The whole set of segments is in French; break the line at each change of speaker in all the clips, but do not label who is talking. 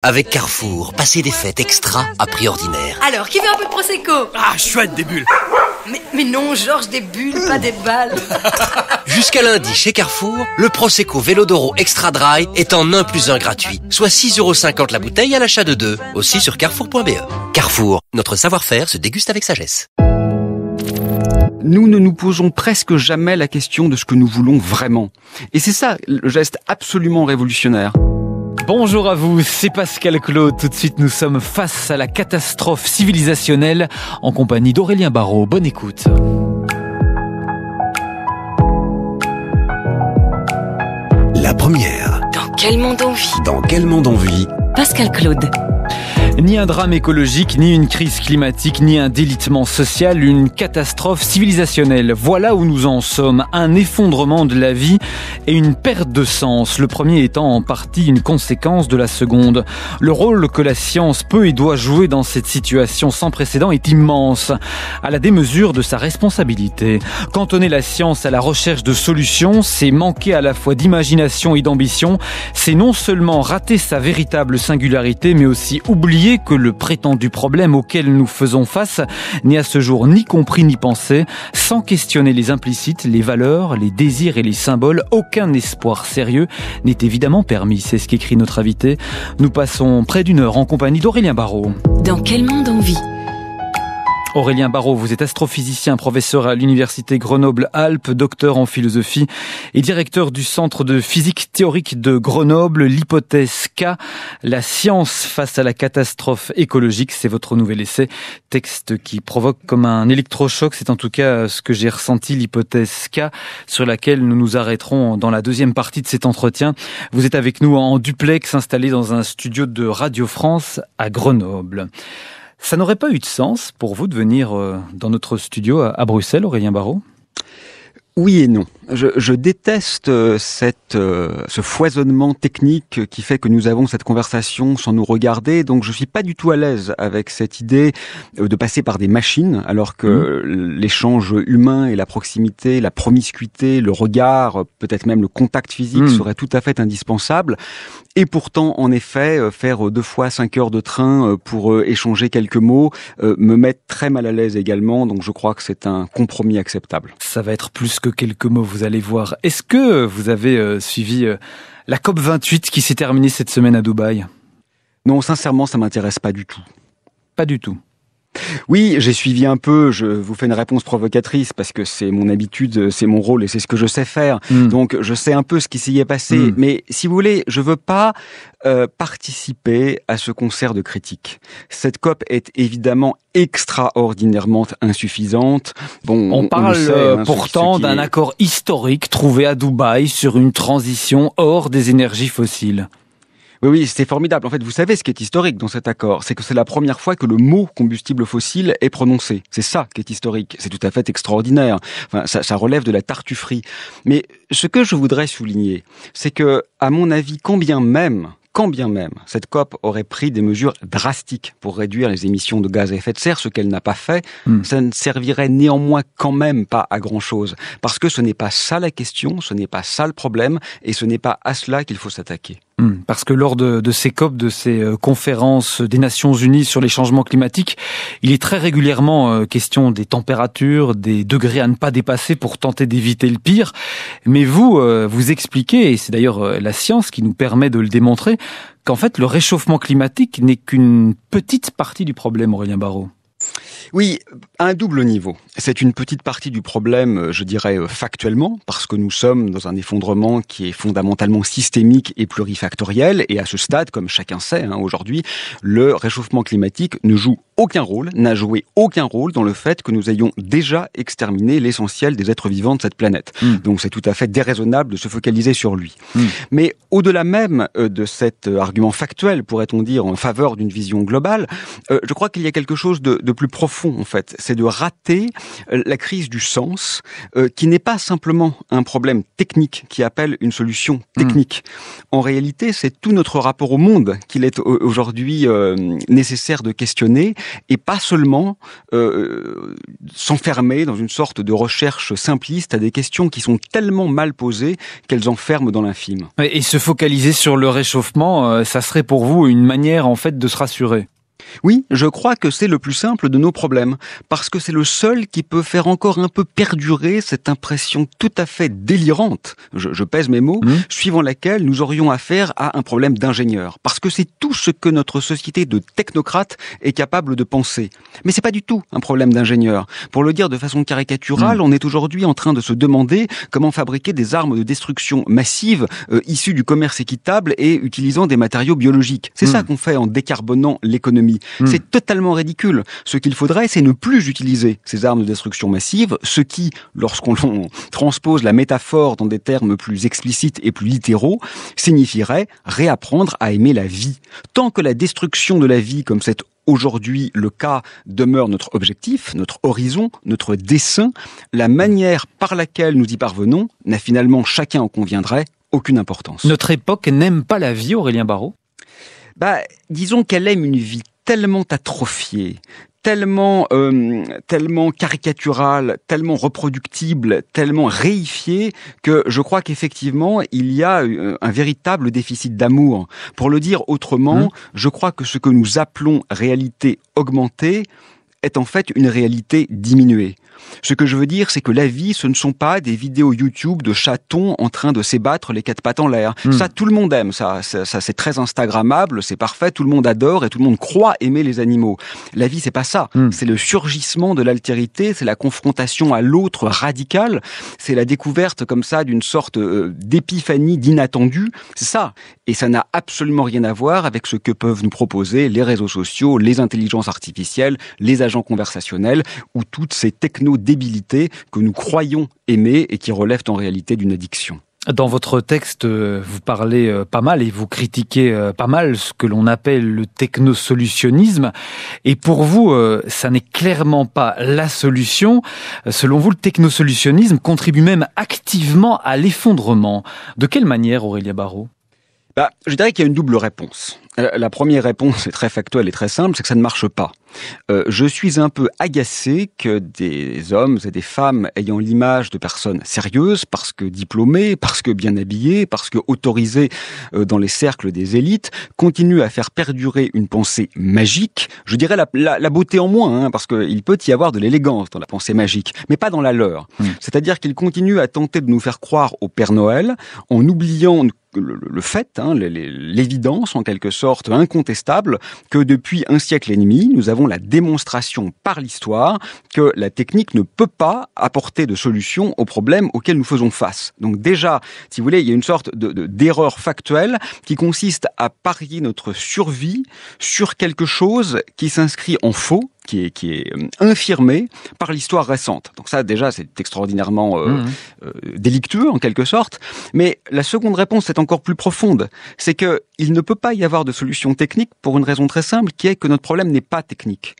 Avec Carrefour, passez des fêtes extra à prix ordinaire.
Alors, qui veut un peu de Prosecco?
Ah, chouette, des bulles.
Mais non, Georges, des bulles, pas des balles.
Jusqu'à lundi, chez Carrefour, le Prosecco Velodoro Extra Dry est en 1+1 gratuit, soit 6,50 € la bouteille à l'achat de 2. Aussi sur carrefour.be. Carrefour, notre savoir-faire se déguste avec sagesse.
Nous ne nous posons presque jamais la question de ce que nous voulons vraiment. Et c'est ça, le geste absolument révolutionnaire.
Bonjour à vous, c'est Pascal Claude. Tout de suite, nous sommes face à la catastrophe civilisationnelle en compagnie d'Aurélien Barraud. Bonne écoute.
La première.
Dans quel monde on vit?
Dans quel monde on vit?
Pascal Claude.
Ni un drame écologique, ni une crise climatique, ni un délitement social, une catastrophe civilisationnelle. Voilà où nous en sommes. Un effondrement de la vie et une perte de sens. Le premier étant en partie une conséquence de la seconde. Le rôle que la science peut et doit jouer dans cette situation sans précédent est immense, à la démesure de sa responsabilité. Cantonner la science à la recherche de solutions, c'est manquer à la fois d'imagination et d'ambition. C'est non seulement rater sa véritable singularité, mais aussi oublier que le prétendu problème auquel nous faisons face n'est à ce jour ni compris ni pensé. Sans questionner les implicites, les valeurs, les désirs et les symboles, aucun espoir sérieux n'est évidemment permis. C'est ce qu'écrit notre invité. Nous passons près d'une heure en compagnie d'Aurélien Barraud.
Dans quel monde on vit?
Aurélien Barraud, vous êtes astrophysicien, professeur à l'université Grenoble-Alpes, docteur en philosophie et directeur du Centre de physique théorique de Grenoble. L'hypothèse K, la science face à la catastrophe écologique, c'est votre nouvel essai. Texte qui provoque comme un électrochoc, c'est en tout cas ce que j'ai ressenti, l'hypothèse K, sur laquelle nous nous arrêterons dans la deuxième partie de cet entretien. Vous êtes avec nous en duplex, installé dans un studio de Radio France à Grenoble. Ça n'aurait pas eu de sens pour vous de venir dans notre studio à Bruxelles, Aurélien Barraud ?
Oui et non. Je déteste ce foisonnement technique qui fait que nous avons cette conversation sans nous regarder. Donc je suis pas du tout à l'aise avec cette idée de passer par des machines, alors que l'échange humain et la proximité, la promiscuité, le regard, peut-être même le contact physique serait tout à fait indispensable. Et pourtant, en effet, faire 2 fois 5 heures de train pour échanger quelques mots me met très mal à l'aise également. Donc je crois que c'est un compromis acceptable.
Ça va être plus que quelques mots, vous allez voir. Est-ce que vous avez suivi la COP28 qui s'est terminée cette semaine à Dubaï ?
Non, sincèrement, ça m'intéresse pas du tout.
Pas du tout.
Oui, j'ai suivi un peu, je vous fais une réponse provocatrice parce que c'est mon habitude, c'est mon rôle et c'est ce que je sais faire. Donc je sais un peu ce qui s'y est passé, mais si vous voulez, je veux pas participer à ce concert de critiques. Cette COP est évidemment extraordinairement insuffisante. Bon,
on parle
sait,
pourtant d'un accord historique trouvé à Dubaï sur une transition hors des énergies fossiles.
Oui, c'est formidable. En fait, vous savez ce qui est historique dans cet accord, c'est que c'est la première fois que le mot combustible fossile est prononcé. C'est ça qui est historique. C'est tout à fait extraordinaire. Enfin, ça relève de la tartufferie. Mais ce que je voudrais souligner, c'est que, à mon avis, quand bien même cette COP aurait pris des mesures drastiques pour réduire les émissions de gaz à effet de serre, ce qu'elle n'a pas fait, ça ne servirait néanmoins quand même pas à grand-chose. Parce que ce n'est pas ça la question, ce n'est pas ça le problème, et ce n'est pas à cela qu'il faut s'attaquer.
Parce que lors de ces COP, de ces conférences des Nations Unies sur les changements climatiques, il est très régulièrement question des températures, des degrés à ne pas dépasser pour tenter d'éviter le pire. Mais vous expliquez, et c'est d'ailleurs la science qui nous permet de le démontrer, qu'en fait le réchauffement climatique n'est qu'une petite partie du problème, Aurélien Barraud.
Oui, à un double niveau. C'est une petite partie du problème, je dirais, factuellement, parce que nous sommes dans un effondrement qui est fondamentalement systémique et plurifactoriel, et à ce stade, comme chacun sait aujourd'hui, le réchauffement climatique n'a joué aucun rôle dans le fait que nous ayons déjà exterminé l'essentiel des êtres vivants de cette planète. Donc c'est tout à fait déraisonnable de se focaliser sur lui. Mais au-delà même de cet argument factuel, pourrait-on dire, en faveur d'une vision globale, je crois qu'il y a quelque chose de plus profond profond, en fait. C'est de rater la crise du sens, qui n'est pas simplement un problème technique qui appelle une solution technique. En réalité, c'est tout notre rapport au monde qu'il est aujourd'hui nécessaire de questionner, et pas seulement s'enfermer dans une sorte de recherche simpliste à des questions qui sont tellement mal posées qu'elles enferment dans l'infime.
Et se focaliser sur le réchauffement, ça serait pour vous une manière en fait de se rassurer?
Oui, je crois que c'est le plus simple de nos problèmes, parce que c'est le seul qui peut faire encore un peu perdurer cette impression tout à fait délirante, je pèse mes mots, suivant laquelle nous aurions affaire à un problème d'ingénieur. Parce que c'est tout ce que notre société de technocrates est capable de penser. Mais c'est pas du tout un problème d'ingénieur. Pour le dire de façon caricaturale, on est aujourd'hui en train de se demander comment fabriquer des armes de destruction massive issues du commerce équitable et utilisant des matériaux biologiques. C'est ça qu'on fait en décarbonant l'économie. C'est totalement ridicule. Ce qu'il faudrait, c'est ne plus utiliser ces armes de destruction massive, ce qui, lorsqu'on transpose la métaphore dans des termes plus explicites et plus littéraux, signifierait réapprendre à aimer la vie. Tant que la destruction de la vie, comme c'est aujourd'hui le cas, demeure notre objectif, notre horizon, notre dessein, la manière par laquelle nous y parvenons n'a finalement, chacun en conviendrait, aucune importance.
Notre époque n'aime pas la vie, Aurélien Barraud?
Disons qu'elle aime une vie tellement atrophiée, tellement caricaturale, tellement reproductible, tellement réifiée, que je crois qu'effectivement, il y a un véritable déficit d'amour. Pour le dire autrement, je crois que ce que nous appelons réalité augmentée est en fait une réalité diminuée. Ce que je veux dire, c'est que la vie, ce ne sont pas des vidéos YouTube de chatons en train de s'ébattre les quatre pattes en l'air. Ça, tout le monde aime. Ça, c'est très instagrammable, c'est parfait, tout le monde adore et tout le monde croit aimer les animaux. La vie, c'est pas ça. C'est le surgissement de l'altérité, c'est la confrontation à l'autre radical, c'est la découverte comme ça d'une sorte d'épiphanie d'inattendu. C'est ça. Et ça n'a absolument rien à voir avec ce que peuvent nous proposer les réseaux sociaux, les intelligences artificielles, les agents conversationnels ou toutes ces techno-débilités que nous croyons aimer et qui relèvent en réalité d'une addiction.
Dans votre texte, vous parlez pas mal et vous critiquez pas mal ce que l'on appelle le technosolutionnisme. Et pour vous, ça n'est clairement pas la solution. Selon vous, le technosolutionnisme contribue même activement à l'effondrement. De quelle manière, Aurélien Barraud ?
Je dirais qu'il y a une double réponse. La première réponse est très factuelle et très simple, c'est que ça ne marche pas. Je suis un peu agacé que des hommes et des femmes ayant l'image de personnes sérieuses, parce que diplômées, parce que bien habillées, parce que autorisées dans les cercles des élites, continuent à faire perdurer une pensée magique. Je dirais la beauté en moins, parce qu'il peut y avoir de l'élégance dans la pensée magique, mais pas dans la leur. C'est-à-dire qu'ils continuent à tenter de nous faire croire au Père Noël, en oubliant le fait, l'évidence en quelque sorte incontestable, que depuis un siècle et demi, nous avons la démonstration par l'histoire que la technique ne peut pas apporter de solution aux problèmes auxquels nous faisons face. Donc déjà, si vous voulez, il y a une sorte d'erreur factuelle qui consiste à parier notre survie sur quelque chose qui s'inscrit en faux, qui est infirmé par l'histoire récente. Donc ça, déjà, c'est extraordinairement délictueux, en quelque sorte. Mais la seconde réponse est encore plus profonde. C'est que il ne peut pas y avoir de solution technique pour une raison très simple, qui est que notre problème n'est pas technique.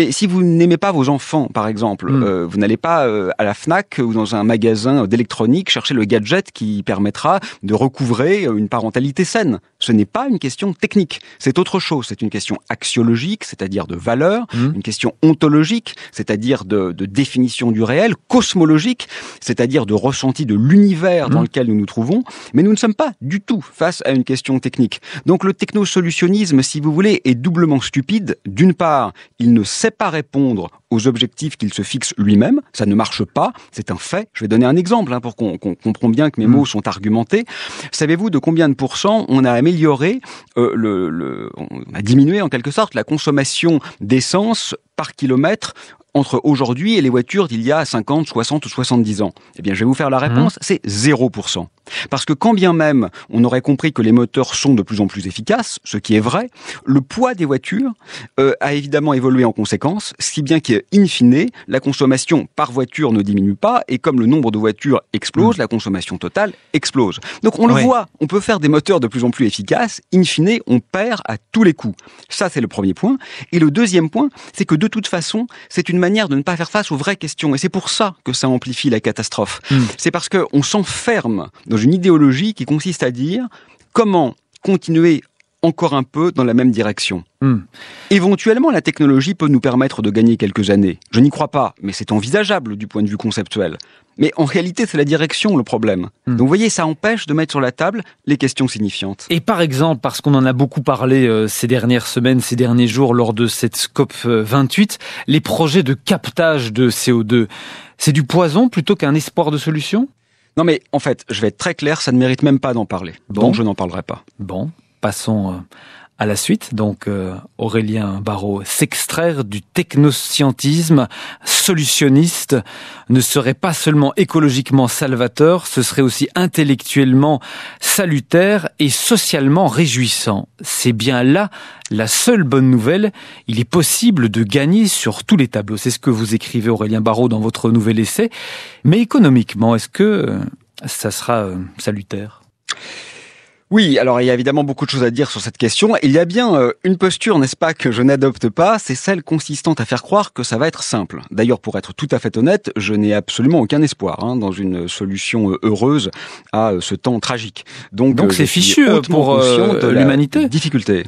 Si vous n'aimez pas vos enfants, par exemple, vous n'allez pas à la Fnac ou dans un magasin d'électronique chercher le gadget qui permettra de recouvrer une parentalité saine. Ce n'est pas une question technique. C'est autre chose. C'est une question axiologique, c'est-à-dire de valeur, une question ontologique, c'est-à-dire de définition du réel, cosmologique, c'est-à-dire de ressenti de l'univers dans lequel nous nous trouvons, mais nous ne sommes pas du tout face à une question technique. Donc le technosolutionnisme, si vous voulez, est doublement stupide. D'une part, il ne sait pas répondre aux objectifs qu'il se fixe lui-même, ça ne marche pas, c'est un fait. Je vais donner un exemple pour qu'on comprenne bien que mes mots sont argumentés. Savez-vous de combien de pourcents on a amélioré, on a diminué en quelque sorte la consommation d'essence par kilomètre entre aujourd'hui et les voitures d'il y a 50, 60 ou 70 ans? Eh bien, je vais vous faire la réponse, c'est 0%. Parce que quand bien même on aurait compris que les moteurs sont de plus en plus efficaces, ce qui est vrai, le poids des voitures a évidemment évolué en conséquence, si bien qu'in fine, la consommation par voiture ne diminue pas, et comme le nombre de voitures explose, la consommation totale explose. Donc on le voit, on peut faire des moteurs de plus en plus efficaces, in fine, on perd à tous les coups. Ça, c'est le premier point. Et le deuxième point, c'est que de toute façon, c'est une manière de ne pas faire face aux vraies questions, et c'est pour ça que ça amplifie la catastrophe. C'est parce qu'on s'enferme dans une idéologie qui consiste à dire comment continuer encore un peu dans la même direction. Éventuellement, la technologie peut nous permettre de gagner quelques années. Je n'y crois pas, mais c'est envisageable du point de vue conceptuel. Mais en réalité, c'est la direction le problème. Donc vous voyez, ça empêche de mettre sur la table les questions signifiantes.
Et par exemple, parce qu'on en a beaucoup parlé ces dernières semaines, ces derniers jours, lors de cette COP 28, les projets de captage de CO2, c'est du poison plutôt qu'un espoir de solution ?
Non mais en fait, je vais être très clair, ça ne mérite même pas d'en parler. Donc je n'en parlerai pas.
Bon, passons à la suite. Donc Aurélien Barraud, s'extraire du technoscientisme solutionniste ne serait pas seulement écologiquement salvateur, ce serait aussi intellectuellement salutaire et socialement réjouissant. C'est bien là la seule bonne nouvelle. Il est possible de gagner sur tous les tableaux. C'est ce que vous écrivez, Aurélien Barraud, dans votre nouvel essai. Mais économiquement, est-ce que ça sera salutaire ?
Oui, alors il y a évidemment beaucoup de choses à dire sur cette question. Il y a bien une posture, n'est-ce pas, que je n'adopte pas, c'est celle consistant à faire croire que ça va être simple. D'ailleurs, pour être tout à fait honnête, je n'ai absolument aucun espoir dans une solution heureuse à ce temps tragique. Donc
c'est fichu pour l'humanité.
Difficulté.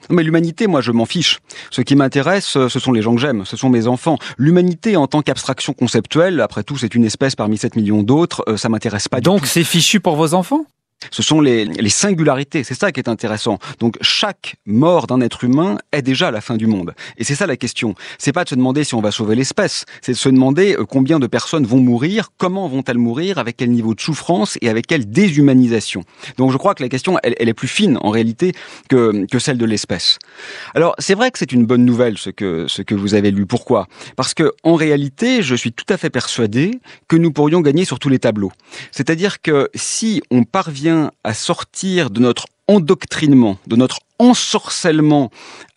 Mais l'humanité, moi, je m'en fiche. Ce qui m'intéresse, ce sont les gens que j'aime, ce sont mes enfants. L'humanité, en tant qu'abstraction conceptuelle, après tout, c'est une espèce parmi 7 millions d'autres, ça m'intéresse pas du tout.
Donc c'est fichu pour vos enfants ?
Ce sont les singularités, c'est ça qui est intéressant. Donc chaque mort d'un être humain est déjà la fin du monde. Et c'est ça la question. C'est pas de se demander si on va sauver l'espèce, c'est de se demander combien de personnes vont mourir, comment vont-elles mourir, avec quel niveau de souffrance et avec quelle déshumanisation. Donc je crois que la question, elle est plus fine en réalité que celle de l'espèce. Alors c'est vrai que c'est une bonne nouvelle ce que vous avez lu. Pourquoi ? Parce que en réalité, je suis tout à fait persuadé que nous pourrions gagner sur tous les tableaux. C'est-à-dire que si on parvient à sortir de notre endoctrinement, de notre ensorcellement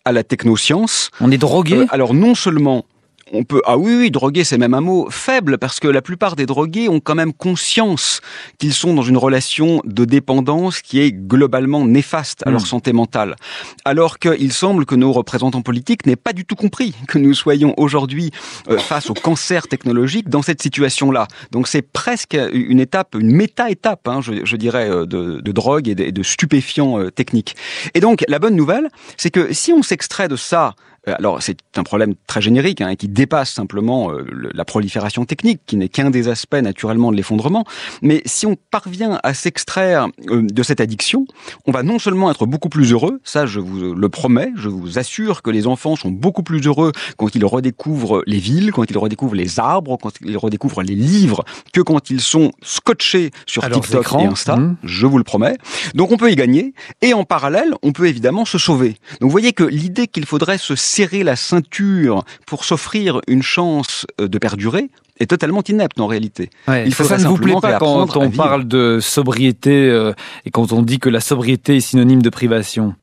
à la technoscience.
On est drogué ?
Alors non seulement on peut... Ah oui, drogué, c'est même un mot faible, parce que la plupart des drogués ont quand même conscience qu'ils sont dans une relation de dépendance qui est globalement néfaste à leur santé mentale. Alors qu'il semble que nos représentants politiques n'aient pas du tout compris que nous soyons aujourd'hui face au cancer technologique dans cette situation-là. Donc c'est presque une étape, une méta-étape, je dirais, de drogue et de stupéfiants techniques. Et donc la bonne nouvelle, c'est que si on s'extrait de ça, alors c'est un problème très générique qui dépasse simplement la prolifération technique, qui n'est qu'un des aspects naturellement de l'effondrement. Mais si on parvient à s'extraire de cette addiction, on va non seulement être beaucoup plus heureux, ça je vous le promets, je vous assure que les enfants sont beaucoup plus heureux quand ils redécouvrent les villes, quand ils redécouvrent les arbres, quand ils redécouvrent les livres, que quand ils sont scotchés sur TikTok et Insta, je vous le promets. Donc on peut y gagner, et en parallèle, on peut évidemment se sauver. Donc vous voyez que l'idée qu'il faudrait se serrer la ceinture pour s'offrir une chance de perdurer est totalement inepte en réalité.
Ouais, ça ne vous plaît pas quand on parle de sobriété et quand on dit que la sobriété est synonyme de privation ?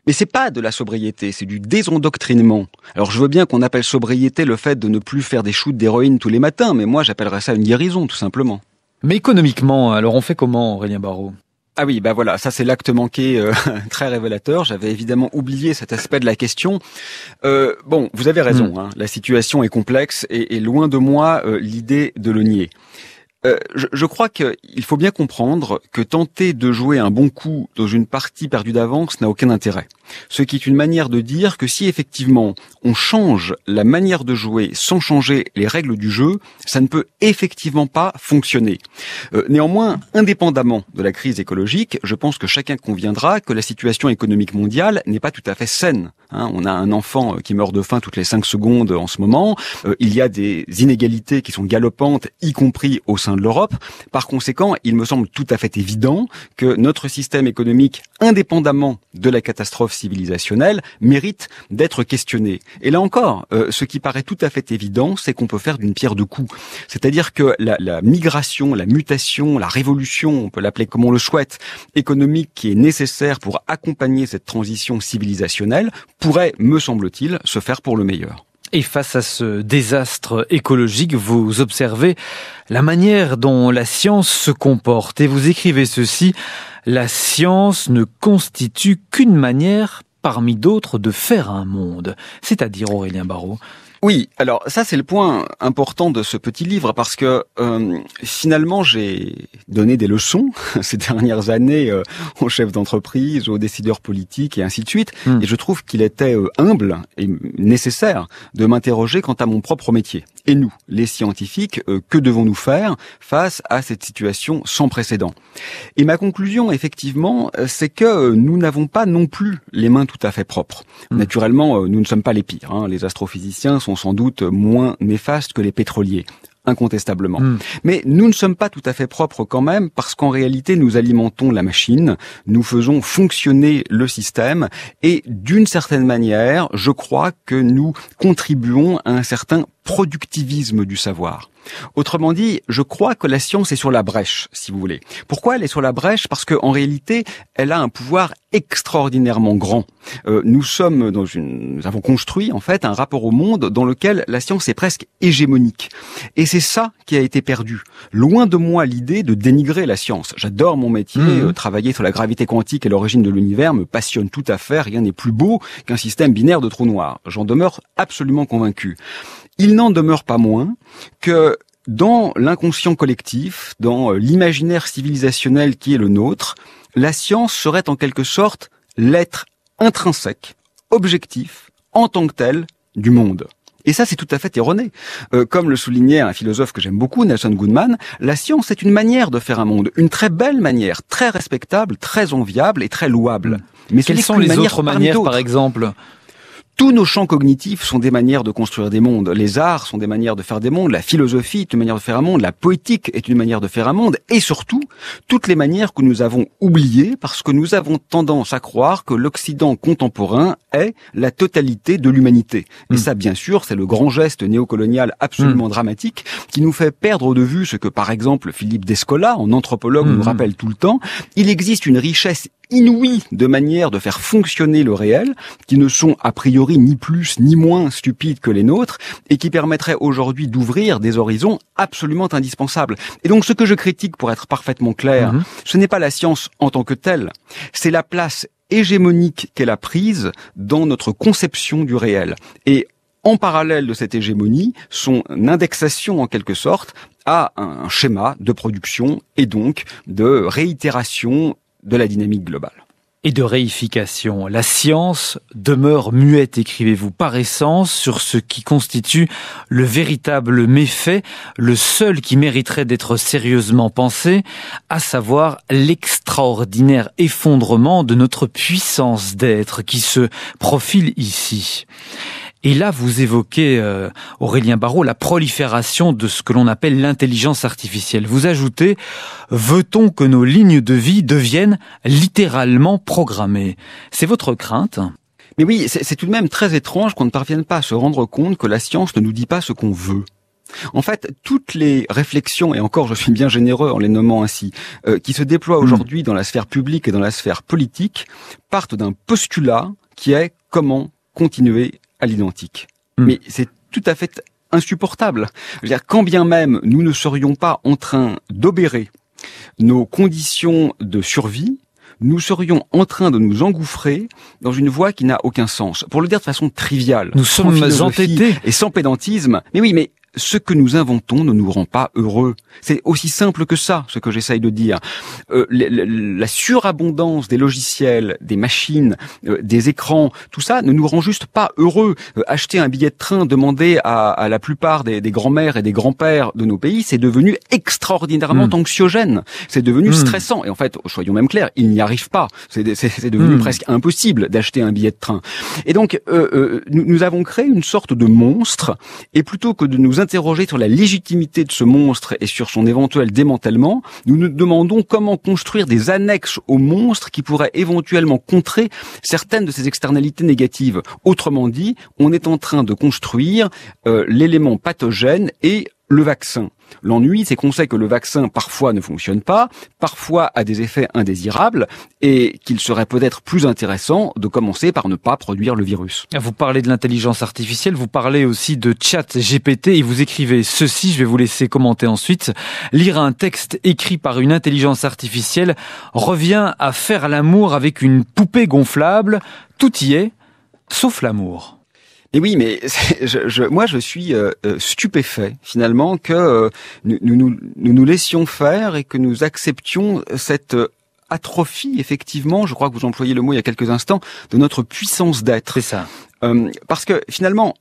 Mais c'est pas de la sobriété, c'est du désendoctrinement. Alors je veux bien qu'on appelle sobriété le fait de ne plus faire des shoots d'héroïne tous les matins, mais moi j'appellerais ça une guérison tout simplement.
Mais économiquement, alors on fait comment, Aurélien Barraud ?
Ah oui, voilà, ça c'est l'acte manqué très révélateur. J'avais évidemment oublié cet aspect de la question. Bon, vous avez raison, la situation est complexe et loin de moi l'idée de le nier. Je crois qu'il faut bien comprendre que tenter de jouer un bon coup dans une partie perdue d'avance n'a aucun intérêt. Ce qui est une manière de dire que si effectivement on change la manière de jouer sans changer les règles du jeu, ça ne peut effectivement pas fonctionner. Néanmoins, indépendamment de la crise écologique, je pense que chacun conviendra que la situation économique mondiale n'est pas tout à fait saine. On a un enfant qui meurt de faim toutes les 5 secondes en ce moment. Il y a des inégalités qui sont galopantes, y compris au sein sein de l'Europe. Par conséquent, il me semble tout à fait évident que notre système économique, indépendamment de la catastrophe civilisationnelle, mérite d'être questionné. Et là encore, ce qui paraît tout à fait évident, c'est qu'on peut faire d'une pierre deux coups. C'est-à-dire que la migration, la mutation, la révolution, on peut l'appeler comme on le souhaite, économique qui est nécessaire pour accompagner cette transition civilisationnelle, pourrait, me semble-t-il, se faire pour le meilleur.
Et face à ce désastre écologique, vous observez la manière dont la science se comporte. Et vous écrivez ceci: la science ne constitue qu'une manière parmi d'autres de faire un monde. C'est-à-dire, Aurélien Barraud?
Oui, alors ça c'est le point important de ce petit livre parce que finalement j'ai donné des leçons ces dernières années aux chefs d'entreprise, aux décideurs politiques et ainsi de suite. Et je trouve qu'il était humble et nécessaire de m'interroger quant à mon propre métier. Et nous, les scientifiques, que devons-nous faire face à cette situation sans précédent? Et ma conclusion, effectivement, c'est que nous n'avons pas non plus les mains tout à fait propres. Naturellement, nous ne sommes pas les pires. Hein. Les astrophysiciens sont sans doute moins néfastes que les pétroliers, incontestablement. Mais nous ne sommes pas tout à fait propres quand même, parce qu'en réalité, nous alimentons la machine, nous faisons fonctionner le système, et d'une certaine manière, je crois que nous contribuons à un certain productivisme du savoir. Autrement dit, je crois que la science est sur la brèche, si vous voulez. Pourquoi elle est sur la brèche? Parce qu'en réalité, elle a un pouvoir extraordinairement grand. Nous avons construit en fait un rapport au monde dans lequel la science est presque hégémonique. Et c'est ça qui a été perdu. Loin de moi l'idée de dénigrer la science. J'adore mon métier, travailler sur la gravité quantique et l'origine de l'univers me passionne tout à fait. Rien n'est plus beau qu'un système binaire de trous noirs. J'en demeure absolument convaincu. Il n'en demeure pas moins que dans l'inconscient collectif, dans l'imaginaire civilisationnel qui est le nôtre, la science serait en quelque sorte l'être intrinsèque, objectif, en tant que tel, du monde. Et ça, c'est tout à fait erroné. Comme le soulignait un philosophe que j'aime beaucoup, Nelson Goodman, la science est une manière de faire un monde, une très belle manière, très respectable, très enviable et très louable. Mais
quelles sont les autres manières, par exemple ?
Tous nos champs cognitifs sont des manières de construire des mondes. Les arts sont des manières de faire des mondes. La philosophie est une manière de faire un monde. La poétique est une manière de faire un monde. Et surtout, toutes les manières que nous avons oubliées parce que nous avons tendance à croire que l'Occident contemporain est la totalité de l'humanité. Et ça, bien sûr, c'est le grand geste néocolonial absolument dramatique qui nous fait perdre de vue ce que, par exemple, Philippe Descola, en anthropologue, nous rappelle tout le temps. Il existe une richesse inouïe de manières de faire fonctionner le réel, qui ne sont a priori ni plus ni moins stupides que les nôtres, et qui permettraient aujourd'hui d'ouvrir des horizons absolument indispensables. Et donc ce que je critique, pour être parfaitement clair, ce n'est pas la science en tant que telle, c'est la place hégémonique qu'elle a prise dans notre conception du réel. Et en parallèle de cette hégémonie, son indexation en quelque sorte à un schéma de production et donc de réitération de la dynamique globale.
Et de réification. La science demeure muette, écrivez-vous, par essence, sur ce qui constitue le véritable méfait, le seul qui mériterait d'être sérieusement pensé, à savoir l'extraordinaire effondrement de notre puissance d'être qui se profile ici. Et là, vous évoquez, Aurélien Barraud, la prolifération de ce que l'on appelle l'intelligence artificielle. Vous ajoutez, veut-on que nos lignes de vie deviennent littéralement programmées? C'est votre crainte?
Mais oui, c'est tout de même très étrange qu'on ne parvienne pas à se rendre compte que la science ne nous dit pas ce qu'on veut. En fait, toutes les réflexions, et encore je suis bien généreux en les nommant ainsi, qui se déploient aujourd'hui dans la sphère publique et dans la sphère politique, partent d'un postulat qui est comment continuer à l'identique. Mais c'est tout à fait insupportable. Je veux dire, quand bien même nous ne serions pas en train d'obérer nos conditions de survie, nous serions en train de nous engouffrer dans une voie qui n'a aucun sens. Pour le dire de façon triviale,
nous sommes entêtés
et sans pédantisme. Mais oui, mais ce que nous inventons ne nous rend pas heureux. C'est aussi simple que ça, ce que j'essaye de dire. La surabondance des logiciels, des machines, des écrans, tout ça ne nous rend juste pas heureux. Acheter un billet de train, demander à la plupart des grands-mères et des grands-pères de nos pays, c'est devenu extraordinairement anxiogène. C'est devenu stressant. Et en fait, soyons même clairs, ils n'y arrivent pas. C'est devenu presque impossible d'acheter un billet de train. Et donc, nous avons créé une sorte de monstre, et plutôt que de nous s'interroger sur la légitimité de ce monstre et sur son éventuel démantèlement, nous nous demandons comment construire des annexes au monstre qui pourraient éventuellement contrer certaines de ses externalités négatives. Autrement dit, on est en train de construire l'élément pathogène et le vaccin. L'ennui, c'est qu'on sait que le vaccin parfois ne fonctionne pas, parfois a des effets indésirables, et qu'il serait peut-être plus intéressant de commencer par ne pas produire le virus.
Vous parlez de l'intelligence artificielle, vous parlez aussi de ChatGPT et vous écrivez ceci, je vais vous laisser commenter ensuite. Lire un texte écrit par une intelligence artificielle revient à faire l'amour avec une poupée gonflable. Tout y est, sauf l'amour.
Et oui, mais moi je suis stupéfait finalement que nous laissions faire et que nous acceptions cette atrophie, effectivement, je crois que vous employez le mot il y a quelques instants, de notre puissance d'être.
C'est ça.
Parce que finalement,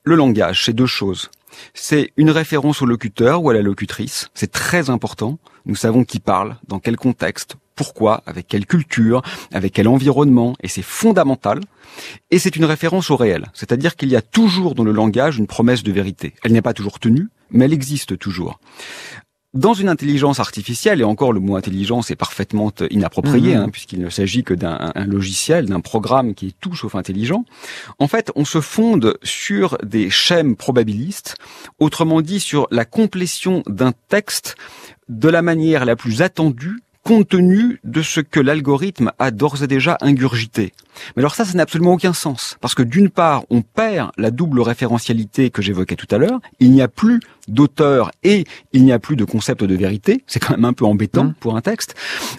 le langage, c'est deux choses. C'est une référence au locuteur ou à la locutrice, c'est très important. Nous savons qui parle, dans quel contexte, pourquoi, avec quelle culture, avec quel environnement, et c'est fondamental. Et c'est une référence au réel, c'est-à-dire qu'il y a toujours dans le langage une promesse de vérité. Elle n'est pas toujours tenue, mais elle existe toujours. Dans une intelligence artificielle, et encore le mot intelligence est parfaitement inapproprié, puisqu'il ne s'agit que d'un logiciel, d'un programme qui est tout sauf intelligent, en fait, on se fonde sur des schèmes probabilistes, autrement dit sur la complétion d'un texte de la manière la plus attendue, compte tenu de ce que l'algorithme a d'ores et déjà ingurgité. Mais alors ça n'a absolument aucun sens, parce que d'une part, on perd la double référentialité que j'évoquais tout à l'heure, il n'y a plus d'auteur et il n'y a plus de concept de vérité, c'est quand même un peu embêtant pour un texte,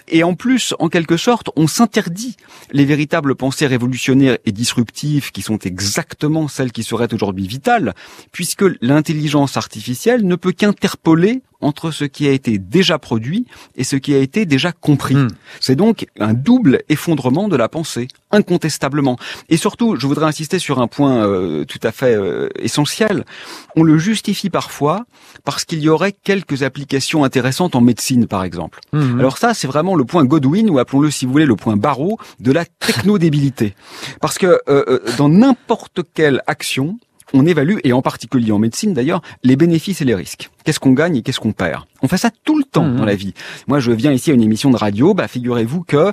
et en plus, en quelque sorte, on s'interdit les véritables pensées révolutionnaires et disruptives qui sont exactement celles qui seraient aujourd'hui vitales, puisque l'intelligence artificielle ne peut qu'interpoler entre ce qui a été déjà produit et ce qui a été déjà compris. C'est donc un double effondrement de la pensée, incontestablement. Et surtout, je voudrais insister sur un point tout à fait essentiel. On le justifie parfois parce qu'il y aurait quelques applications intéressantes en médecine, par exemple. Alors ça, c'est vraiment le point Godwin, ou appelons-le, si vous voulez, le point Barreau de la technodébilité. Parce que dans n'importe quelle action, on évalue, et en particulier en médecine d'ailleurs, les bénéfices et les risques. Qu'est-ce qu'on gagne et qu'est-ce qu'on perd? On fait ça tout le temps dans la vie. Moi, je viens ici à une émission de radio, figurez-vous que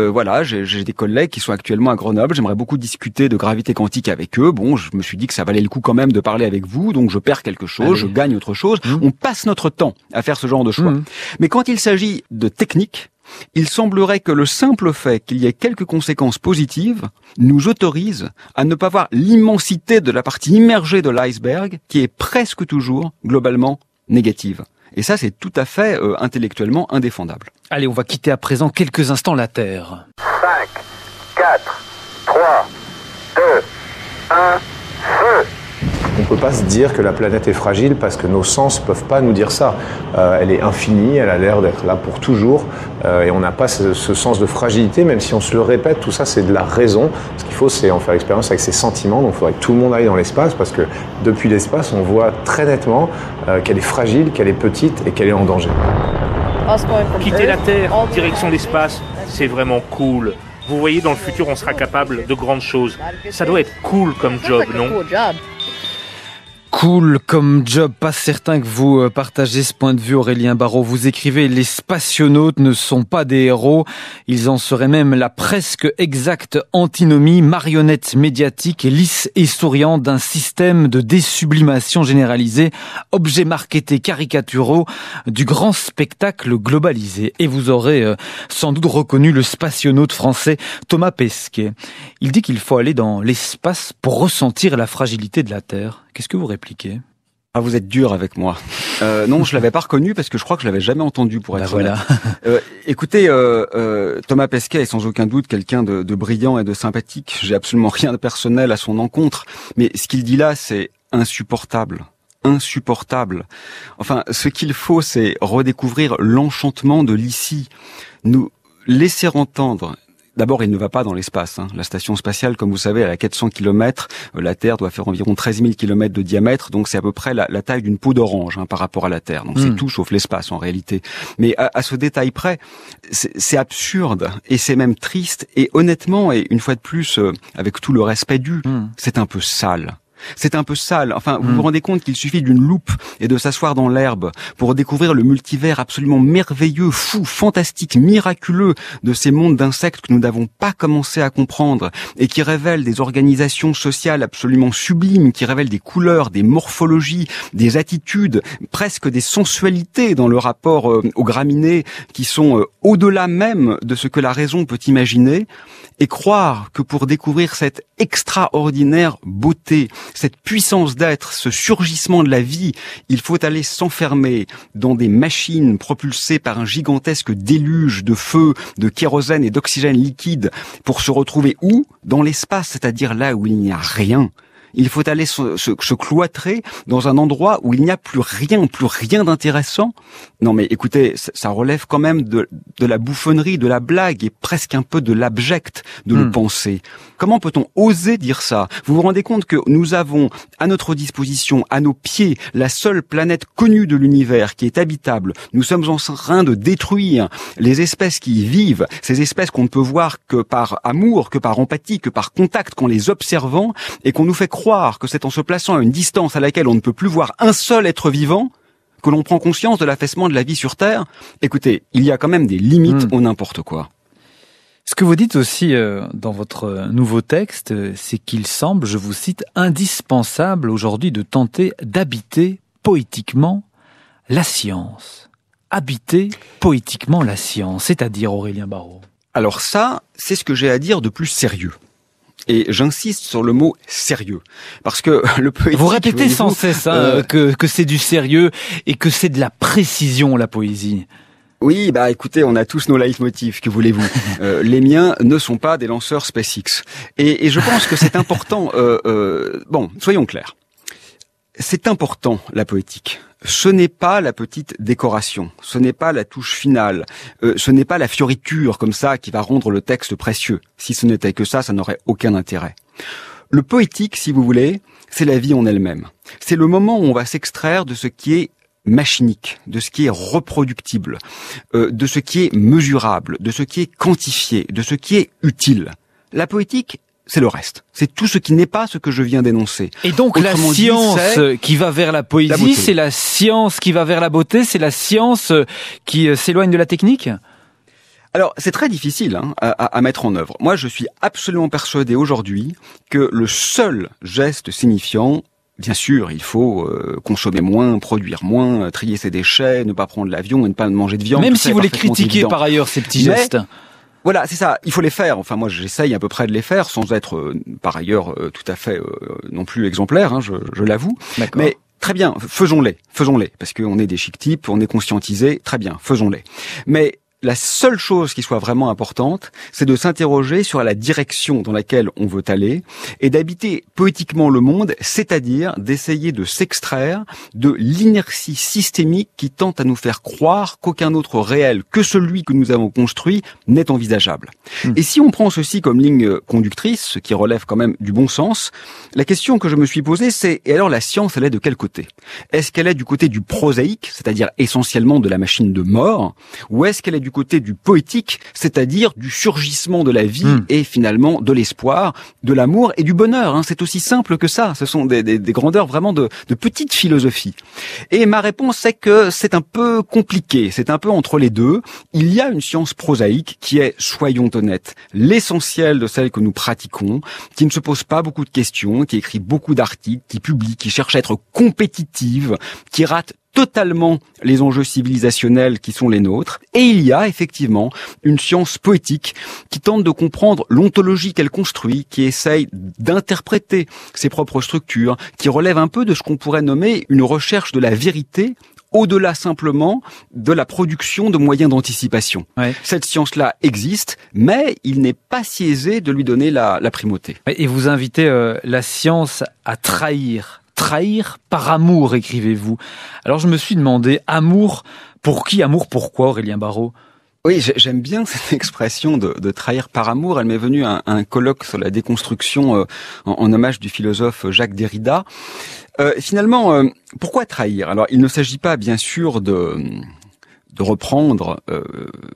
voilà, j'ai des collègues qui sont actuellement à Grenoble, j'aimerais beaucoup discuter de gravité quantique avec eux. Bon, je me suis dit que ça valait le coup quand même de parler avec vous, donc je perds quelque chose, je gagne autre chose. On passe notre temps à faire ce genre de choix. Mais quand il s'agit de technique, il semblerait que le simple fait qu'il y ait quelques conséquences positives nous autorise à ne pas voir l'immensité de la partie immergée de l'iceberg qui est presque toujours globalement négative. Et ça, c'est tout à fait intellectuellement indéfendable.
Allez, on va quitter à présent quelques instants la Terre.
5, 4, 3, 2, 1, feu!
On ne peut pas se dire que la planète est fragile parce que nos sens ne peuvent pas nous dire ça. Elle est infinie, elle a l'air d'être là pour toujours et on n'a pas ce sens de fragilité, même si on se le répète, tout ça c'est de la raison. Ce qu'il faut c'est en faire expérience avec ses sentiments, donc il faudrait que tout le monde aille dans l'espace parce que depuis l'espace on voit très nettement qu'elle est fragile, qu'elle est petite et qu'elle est en danger.
Quitter la Terre en direction de l'espace, c'est vraiment cool. Vous voyez, dans le futur on sera capable de grandes choses. Ça doit être cool comme job, non ?
Cool comme job, pas certain que vous partagez ce point de vue, Aurélien Barraud. Vous écrivez « Les spationautes ne sont pas des héros, ils en seraient même la presque exacte antinomie, marionnette médiatique, lisse et souriante d'un système de désublimation généralisée, objets marketés caricaturaux du grand spectacle globalisé. » Et vous aurez sans doute reconnu le spationaute français Thomas Pesquet. Il dit qu'il faut aller dans l'espace pour ressentir la fragilité de la Terre. Qu'est-ce que vous répliquez ?
Ah, vous êtes dur avec moi. Non, je l'avais pas reconnu parce que je crois que je l'avais jamais entendu pour être honnête. Écoutez, Thomas Pesquet est sans aucun doute quelqu'un de brillant et de sympathique. J'ai absolument rien de personnel à son encontre. Mais ce qu'il dit là, c'est insupportable. Insupportable. Enfin, ce qu'il faut, c'est redécouvrir l'enchantement de l'ici. Nous laisser entendre. D'abord, il ne va pas dans l'espace. La station spatiale, comme vous savez, elle a 400 km. La Terre doit faire environ 13 000 km de diamètre. Donc, c'est à peu près la taille d'une peau d'orange par rapport à la Terre. Donc, c'est tout sauf l'espace, en réalité. Mais à ce détail près, c'est absurde. Et c'est même triste. Et honnêtement, et une fois de plus, avec tout le respect dû, c'est un peu sale. C'est un peu sale. Enfin, vous vous rendez compte qu'il suffit d'une loupe et de s'asseoir dans l'herbe pour découvrir le multivers absolument merveilleux, fou, fantastique, miraculeux de ces mondes d'insectes que nous n'avons pas commencé à comprendre et qui révèlent des organisations sociales absolument sublimes, qui révèlent des couleurs, des morphologies, des attitudes, presque des sensualités dans le rapport aux graminées qui sont au-delà même de ce que la raison peut imaginer. Et croire que pour découvrir cette extraordinaire beauté, cette puissance d'être, ce surgissement de la vie, il faut aller s'enfermer dans des machines propulsées par un gigantesque déluge de feu, de kérosène et d'oxygène liquide pour se retrouver où? Dans l'espace, c'est-à-dire là où il n'y a rien. Il faut aller se cloîtrer dans un endroit où il n'y a plus rien d'intéressant. Non mais écoutez, ça relève quand même de la bouffonnerie, de la blague et presque un peu de l'abject de le penser. Comment peut-on oser dire ça? Vous vous rendez compte que nous avons à notre disposition, à nos pieds, la seule planète connue de l'univers qui est habitable. Nous sommes en train de détruire les espèces qui y vivent, ces espèces qu'on ne peut voir que par amour, que par empathie, que par contact, qu'en les observant, et qu'on nous fait croire que c'est en se plaçant à une distance à laquelle on ne peut plus voir un seul être vivant que l'on prend conscience de l'affaissement de la vie sur Terre. Écoutez, il y a quand même des limites au n'importe quoi.
Ce que vous dites aussi dans votre nouveau texte, c'est qu'il semble, je vous cite, indispensable aujourd'hui de tenter d'habiter poétiquement la science. Habiter poétiquement la science, c'est-à-dire Aurélien Barraud.
Alors ça, c'est ce que j'ai à dire de plus sérieux. Et j'insiste sur le mot sérieux, parce que le poétique...
Vous répétez sans cesse que c'est du sérieux et que c'est de la précision, la poésie.
Oui, bah écoutez, on a tous nos leitmotifs, que voulez-vous. Les miens ne sont pas des lanceurs SpaceX. Et je pense que c'est important... bon, soyons clairs. C'est important, la poétique. Ce n'est pas la petite décoration, ce n'est pas la touche finale, ce n'est pas la fioriture comme ça qui va rendre le texte précieux. Si ce n'était que ça n'aurait aucun intérêt. Le poétique, si vous voulez, c'est la vie en elle-même. C'est le moment où on va s'extraire de ce qui est machinique, de ce qui est reproductible, de ce qui est mesurable, de ce qui est quantifié, de ce qui est utile. La poétique, c'est le reste. C'est tout ce qui n'est pas ce que je viens d'énoncer.
Et donc la science qui va vers la poésie, c'est la science qui va vers la beauté, c'est la science qui s'éloigne de la technique ?
Alors, c'est très difficile à mettre en œuvre. Moi, je suis absolument persuadé aujourd'hui que le seul geste signifiant, bien sûr, il faut consommer moins, produire moins, trier ses déchets, ne pas prendre l'avion et ne pas manger de viande.
Même si vous les critiquez par ailleurs, ces petits gestes.
Voilà, c'est ça. Il faut les faire. Enfin, moi, j'essaye à peu près de les faire, sans être, par ailleurs, tout à fait non plus exemplaire, je l'avoue.
D'accord.
Mais très bien, faisons-les, parce qu'on est des chic types, on est conscientisés. Très bien, faisons-les. Mais la seule chose qui soit vraiment importante, c'est de s'interroger sur la direction dans laquelle on veut aller et d'habiter poétiquement le monde, c'est-à-dire d'essayer de s'extraire de l'inertie systémique qui tente à nous faire croire qu'aucun autre réel que celui que nous avons construit n'est envisageable. Et si on prend ceci comme ligne conductrice, ce qui relève quand même du bon sens, la question que je me suis posée, c'est, et alors la science, elle est de quel côté? Est-ce qu'elle est du côté du prosaïque, c'est-à-dire essentiellement de la machine de mort, ou est-ce qu'elle est du côté du poétique, c'est-à-dire du surgissement de la vie et finalement de l'espoir, de l'amour et du bonheur. C'est aussi simple que ça. Ce sont des grandeurs vraiment de petites philosophies. Et ma réponse est que c'est un peu compliqué. C'est un peu entre les deux. Il y a une science prosaïque qui est, soyons honnêtes, l'essentiel de celle que nous pratiquons, qui ne se pose pas beaucoup de questions, qui écrit beaucoup d'articles, qui publie, qui cherche à être compétitive, qui rate totalement les enjeux civilisationnels qui sont les nôtres. Et il y a effectivement une science poétique qui tente de comprendre l'ontologie qu'elle construit, qui essaye d'interpréter ses propres structures, qui relève un peu de ce qu'on pourrait nommer une recherche de la vérité, au-delà simplement de la production de moyens d'anticipation. Ouais. Cette science-là existe, mais il n'est pas si aisé de lui donner la primauté.
Et vous invitez la science à trahir. Trahir par amour, écrivez-vous. Alors je me suis demandé, amour pour qui, amour pourquoi, Aurélien Barraud ?
Oui, j'aime bien cette expression de trahir par amour. Elle m'est venue à un colloque sur la déconstruction en hommage du philosophe Jacques Derrida. Finalement, pourquoi trahir ? Alors il ne s'agit pas bien sûr de reprendre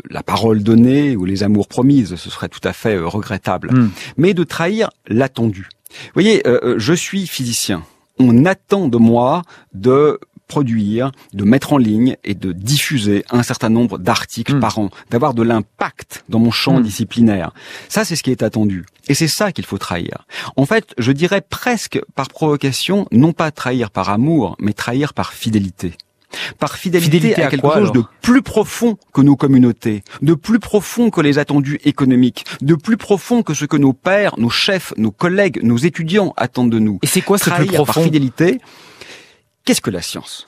la parole donnée ou les amours promises, ce serait tout à fait regrettable, mais de trahir l'attendu. Vous voyez, je suis physicien. On attend de moi de produire, de mettre en ligne et de diffuser un certain nombre d'articles par an, d'avoir de l'impact dans mon champ disciplinaire. Ça, c'est ce qui est attendu. Et c'est ça qu'il faut trahir. En fait, je dirais presque par provocation, non pas trahir par amour, mais trahir par fidélité. Par fidélité à quelque chose de plus profond que nos communautés, de plus profond que les attendus économiques, de plus profond que ce que nos pairs, nos chefs, nos collègues, nos étudiants attendent de nous.
Et c'est quoi ce plus profond?
Par fidélité, qu'est-ce que la science?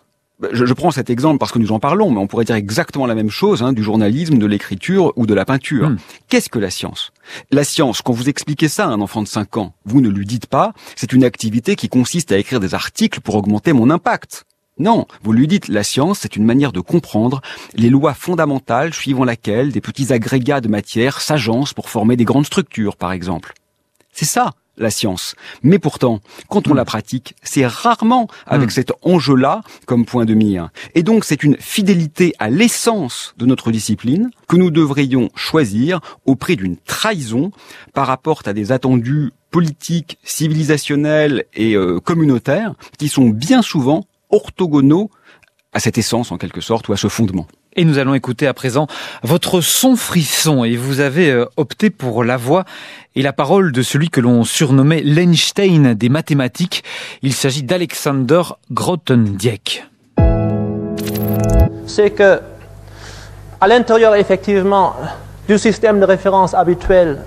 Je prends cet exemple parce que nous en parlons, mais on pourrait dire exactement la même chose du journalisme, de l'écriture ou de la peinture. Qu'est-ce que la science? La science, quand vous expliquez ça à un enfant de 5 ans, vous ne lui dites pas « c'est une activité qui consiste à écrire des articles pour augmenter mon impact ». Non, vous lui dites la science, c'est une manière de comprendre les lois fondamentales suivant laquelle des petits agrégats de matière s'agencent pour former des grandes structures, par exemple. C'est ça, la science. Mais pourtant, quand on la pratique, c'est rarement avec cet enjeu-là comme point de mire. Et donc, c'est une fidélité à l'essence de notre discipline que nous devrions choisir au prix d'une trahison par rapport à des attendus politiques, civilisationnels et communautaires qui sont bien souvent orthogonaux à cette essence en quelque sorte ou à ce fondement.
Et nous allons écouter à présent votre son frisson et vous avez opté pour la voix et la parole de celui que l'on surnommait l'Einstein des mathématiques. Il s'agit d'Alexander Grothendieck.
C'est que à l'intérieur effectivement du système de référence habituel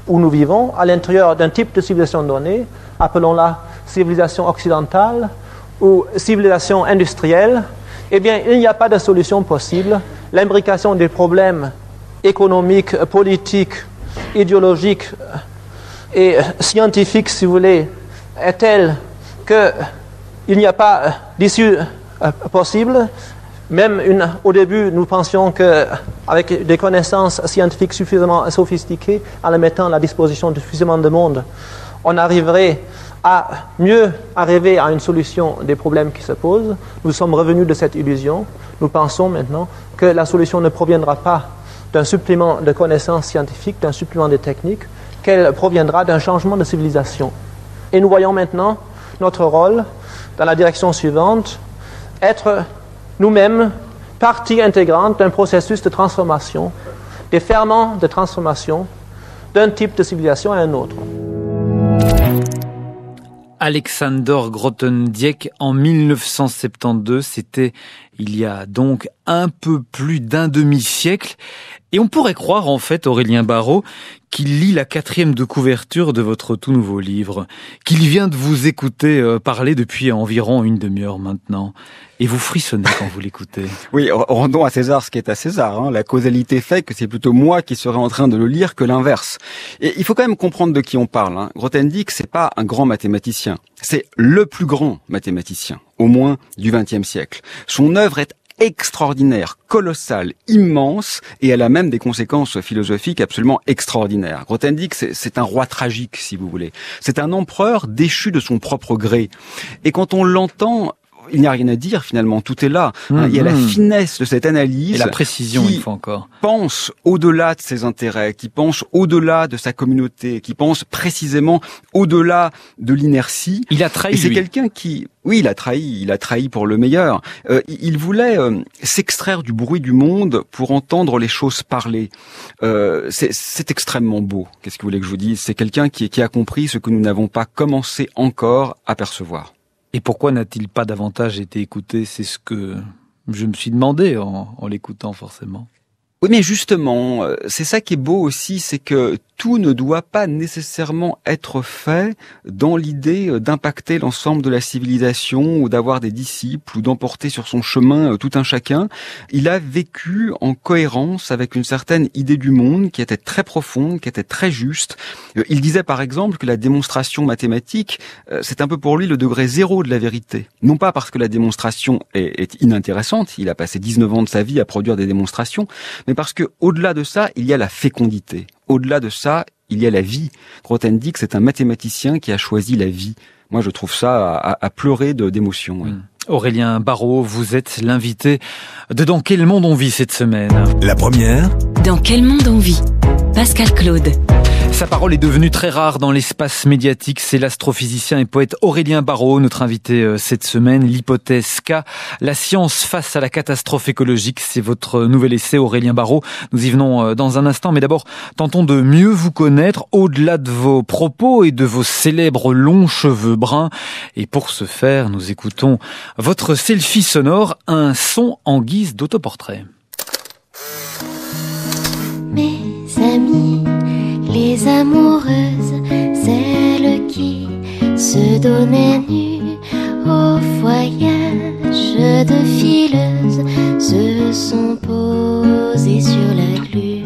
où nous vivons, à l'intérieur d'un type de civilisation donnée, appelons-la civilisation occidentale, ou civilisation industrielle, eh bien, il n'y a pas de solution possible. L'imbrication des problèmes économiques, politiques, idéologiques et scientifiques, si vous voulez, est telle qu'il n'y a pas d'issue possible. Même au début, nous pensions qu'avec des connaissances scientifiques suffisamment sophistiquées, en les mettant à la disposition de suffisamment de monde, on arriverait à mieux arriver à une solution des problèmes qui se posent. Nous sommes revenus de cette illusion. Nous pensons maintenant que la solution ne proviendra pas d'un supplément de connaissances scientifiques, d'un supplément de techniques, qu'elle proviendra d'un changement de civilisation. Et nous voyons maintenant notre rôle dans la direction suivante, être nous-mêmes partie intégrante d'un processus de transformation, des ferments de transformation d'un type de civilisation à un autre.
Alexander Grothendieck en 1972, c'était il y a donc un peu plus d'un demi-siècle. Et on pourrait croire en fait, Aurélien Barraud, qu'il lit la 4e de couverture de votre tout nouveau livre, qu'il vient de vous écouter parler depuis environ une demi-heure maintenant. Et vous frissonnez quand vous l'écoutez.
Oui, rendons à César ce qui est à César. La causalité fait que c'est plutôt moi qui serais en train de le lire que l'inverse. Et il faut quand même comprendre de qui on parle. Grothendieck, c'est pas un grand mathématicien. C'est le plus grand mathématicien, au moins du XXe siècle. Son œuvre est extraordinaire, colossale, immense, et elle a même des conséquences philosophiques absolument extraordinaires. Grothendieck, c'est un roi tragique, si vous voulez. C'est un empereur déchu de son propre gré. Et quand on l'entend, il n'y a rien à dire finalement, tout est là. Il y a la finesse de cette analyse.
Et la précision,
qui
une fois encore.
Pense au-delà de ses intérêts, qui pense au-delà de sa communauté, qui pense précisément au-delà de l'inertie.
Il a trahi,
et c'est quelqu'un qui... Oui, il a trahi pour le meilleur. Il voulait s'extraire du bruit du monde pour entendre les choses parler. C'est extrêmement beau. Qu'est-ce que vous voulez que je vous dise? C'est quelqu'un qui a compris ce que nous n'avons pas commencé encore à percevoir.
Et pourquoi n'a-t-il pas davantage été écouté? C'est ce que je me suis demandé en l'écoutant forcément.
Oui, mais justement, c'est ça qui est beau aussi, c'est que tout ne doit pas nécessairement être fait dans l'idée d'impacter l'ensemble de la civilisation ou d'avoir des disciples ou d'emporter sur son chemin tout un chacun. Il a vécu en cohérence avec une certaine idée du monde qui était très profonde, qui était très juste. Il disait par exemple que la démonstration mathématique, c'est un peu pour lui le degré zéro de la vérité. Non pas parce que la démonstration est inintéressante, il a passé 19 ans de sa vie à produire des démonstrations, mais parce que au-delà de ça, il y a la fécondité. Au-delà de ça, il y a la vie. Grothendieck, c'est un mathématicien qui a choisi la vie. Moi, je trouve ça à pleurer d'émotion. Oui.
Aurélien Barraud, vous êtes l'invité de Dans quel monde on vit cette semaine?
La première.
Dans quel monde on vit? Pascal Claude.
Sa parole est devenue très rare dans l'espace médiatique. C'est l'astrophysicien et poète Aurélien Barraud, notre invité cette semaine. L'hypothèse K, la science face à la catastrophe écologique. C'est votre nouvel essai, Aurélien Barraud. Nous y venons dans un instant, mais d'abord, tentons de mieux vous connaître au-delà de vos propos et de vos célèbres longs cheveux bruns. Et pour ce faire, nous écoutons votre selfie sonore, un son en guise d'autoportrait.
Mes amis, les amoureuses, celles qui se donnaient nues au voyage de fileuses, se sont posées sur la glu.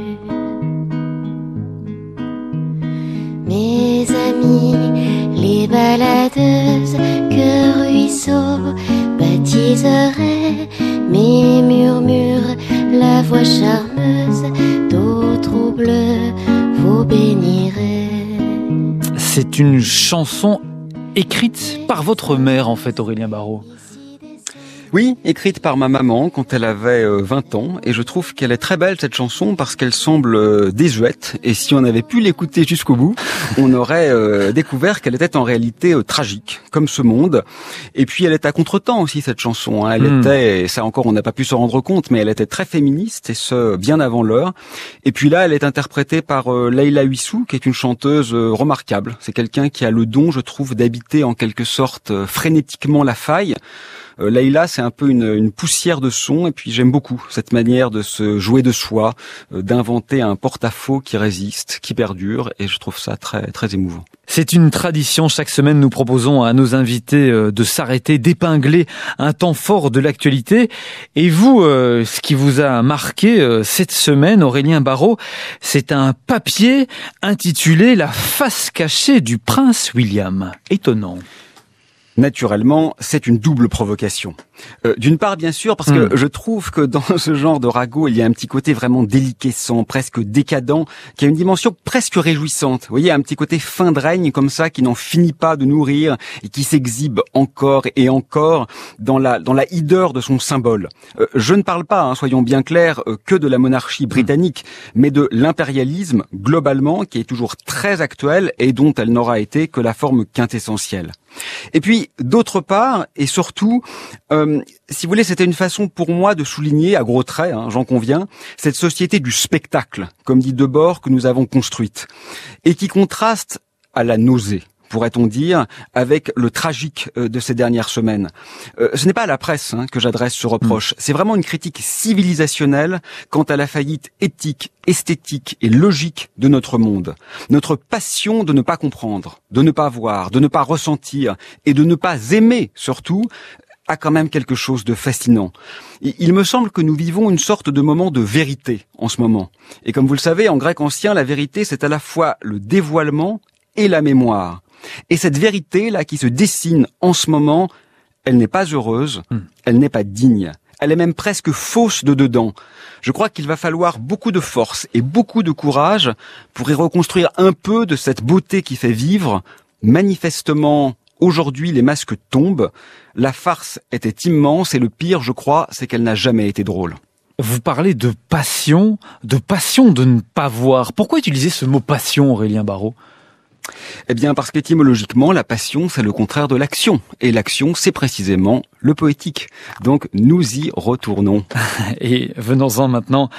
Mes amis, les baladeuses, que ruisseau baptiserait, mes murmures, la voix charmeuse d'eau trouble vous bénirait.
C'est une chanson écrite par votre mère, en fait, Aurélien Barraud.
Oui, écrite par ma maman quand elle avait 20 ans, et je trouve qu'elle est très belle cette chanson parce qu'elle semble désuète, et si on avait pu l'écouter jusqu'au bout, on aurait découvert qu'elle était en réalité tragique, comme ce monde. Et puis elle est à contre-temps aussi cette chanson, hein. Elle était, et ça encore on n'a pas pu se rendre compte, mais elle était très féministe, et ce bien avant l'heure. Et puis là elle est interprétée par Leïla Huissou, qui est une chanteuse remarquable. C'est quelqu'un qui a le don, je trouve, d'habiter en quelque sorte frénétiquement la faille. Leïla, c'est un peu une poussière de son, et puis j'aime beaucoup cette manière de se jouer de soi, d'inventer un porte-à-faux qui résiste, qui perdure, et je trouve ça très, très émouvant.
C'est une tradition. Chaque semaine, nous proposons à nos invités de s'arrêter, d'épingler un temps fort de l'actualité. Et vous, ce qui vous a marqué cette semaine, Aurélien Barraud, c'est un papier intitulé « La face cachée du prince William ». Étonnant.
Naturellement, c'est une double provocation. D'une part, bien sûr, parce que je trouve que dans ce genre de ragot, il y a un petit côté vraiment déliquescent, presque décadent, qui a une dimension presque réjouissante. Vous voyez, un petit côté fin de règne comme ça, qui n'en finit pas de nourrir et qui s'exhibe encore et encore dans la hideur de son symbole. Je ne parle pas, soyons bien clairs, que de la monarchie britannique, mais de l'impérialisme globalement, qui est toujours très actuel et dont elle n'aura été que la forme quintessentielle. Et puis, d'autre part, et surtout, si vous voulez, c'était une façon pour moi de souligner, à gros traits, j'en conviens, cette société du spectacle, comme dit Debord, que nous avons construite, et qui contraste à la nausée, pourrait-on dire, avec le tragique de ces dernières semaines. Ce n'est pas à la presse que j'adresse ce reproche, c'est vraiment une critique civilisationnelle quant à la faillite éthique, esthétique et logique de notre monde. Notre passion de ne pas comprendre, de ne pas voir, de ne pas ressentir et de ne pas aimer surtout, a quand même quelque chose de fascinant. Il me semble que nous vivons une sorte de moment de vérité en ce moment. Et comme vous le savez, en grec ancien, la vérité, c'est à la fois le dévoilement et la mémoire. Et cette vérité-là qui se dessine en ce moment, elle n'est pas heureuse, elle n'est pas digne. Elle est même presque fausse de dedans. Je crois qu'il va falloir beaucoup de force et beaucoup de courage pour y reconstruire un peu de cette beauté qui fait vivre. Manifestement, aujourd'hui, les masques tombent. La farce était immense et le pire, je crois, c'est qu'elle n'a jamais été drôle.
Vous parlez de passion de ne pas voir. Pourquoi utiliser ce mot passion, Aurélien Barraud ?
Eh bien, parce qu'étymologiquement, la passion, c'est le contraire de l'action. Et l'action, c'est précisément le poétique. Donc, nous y retournons.
Et venons-en maintenant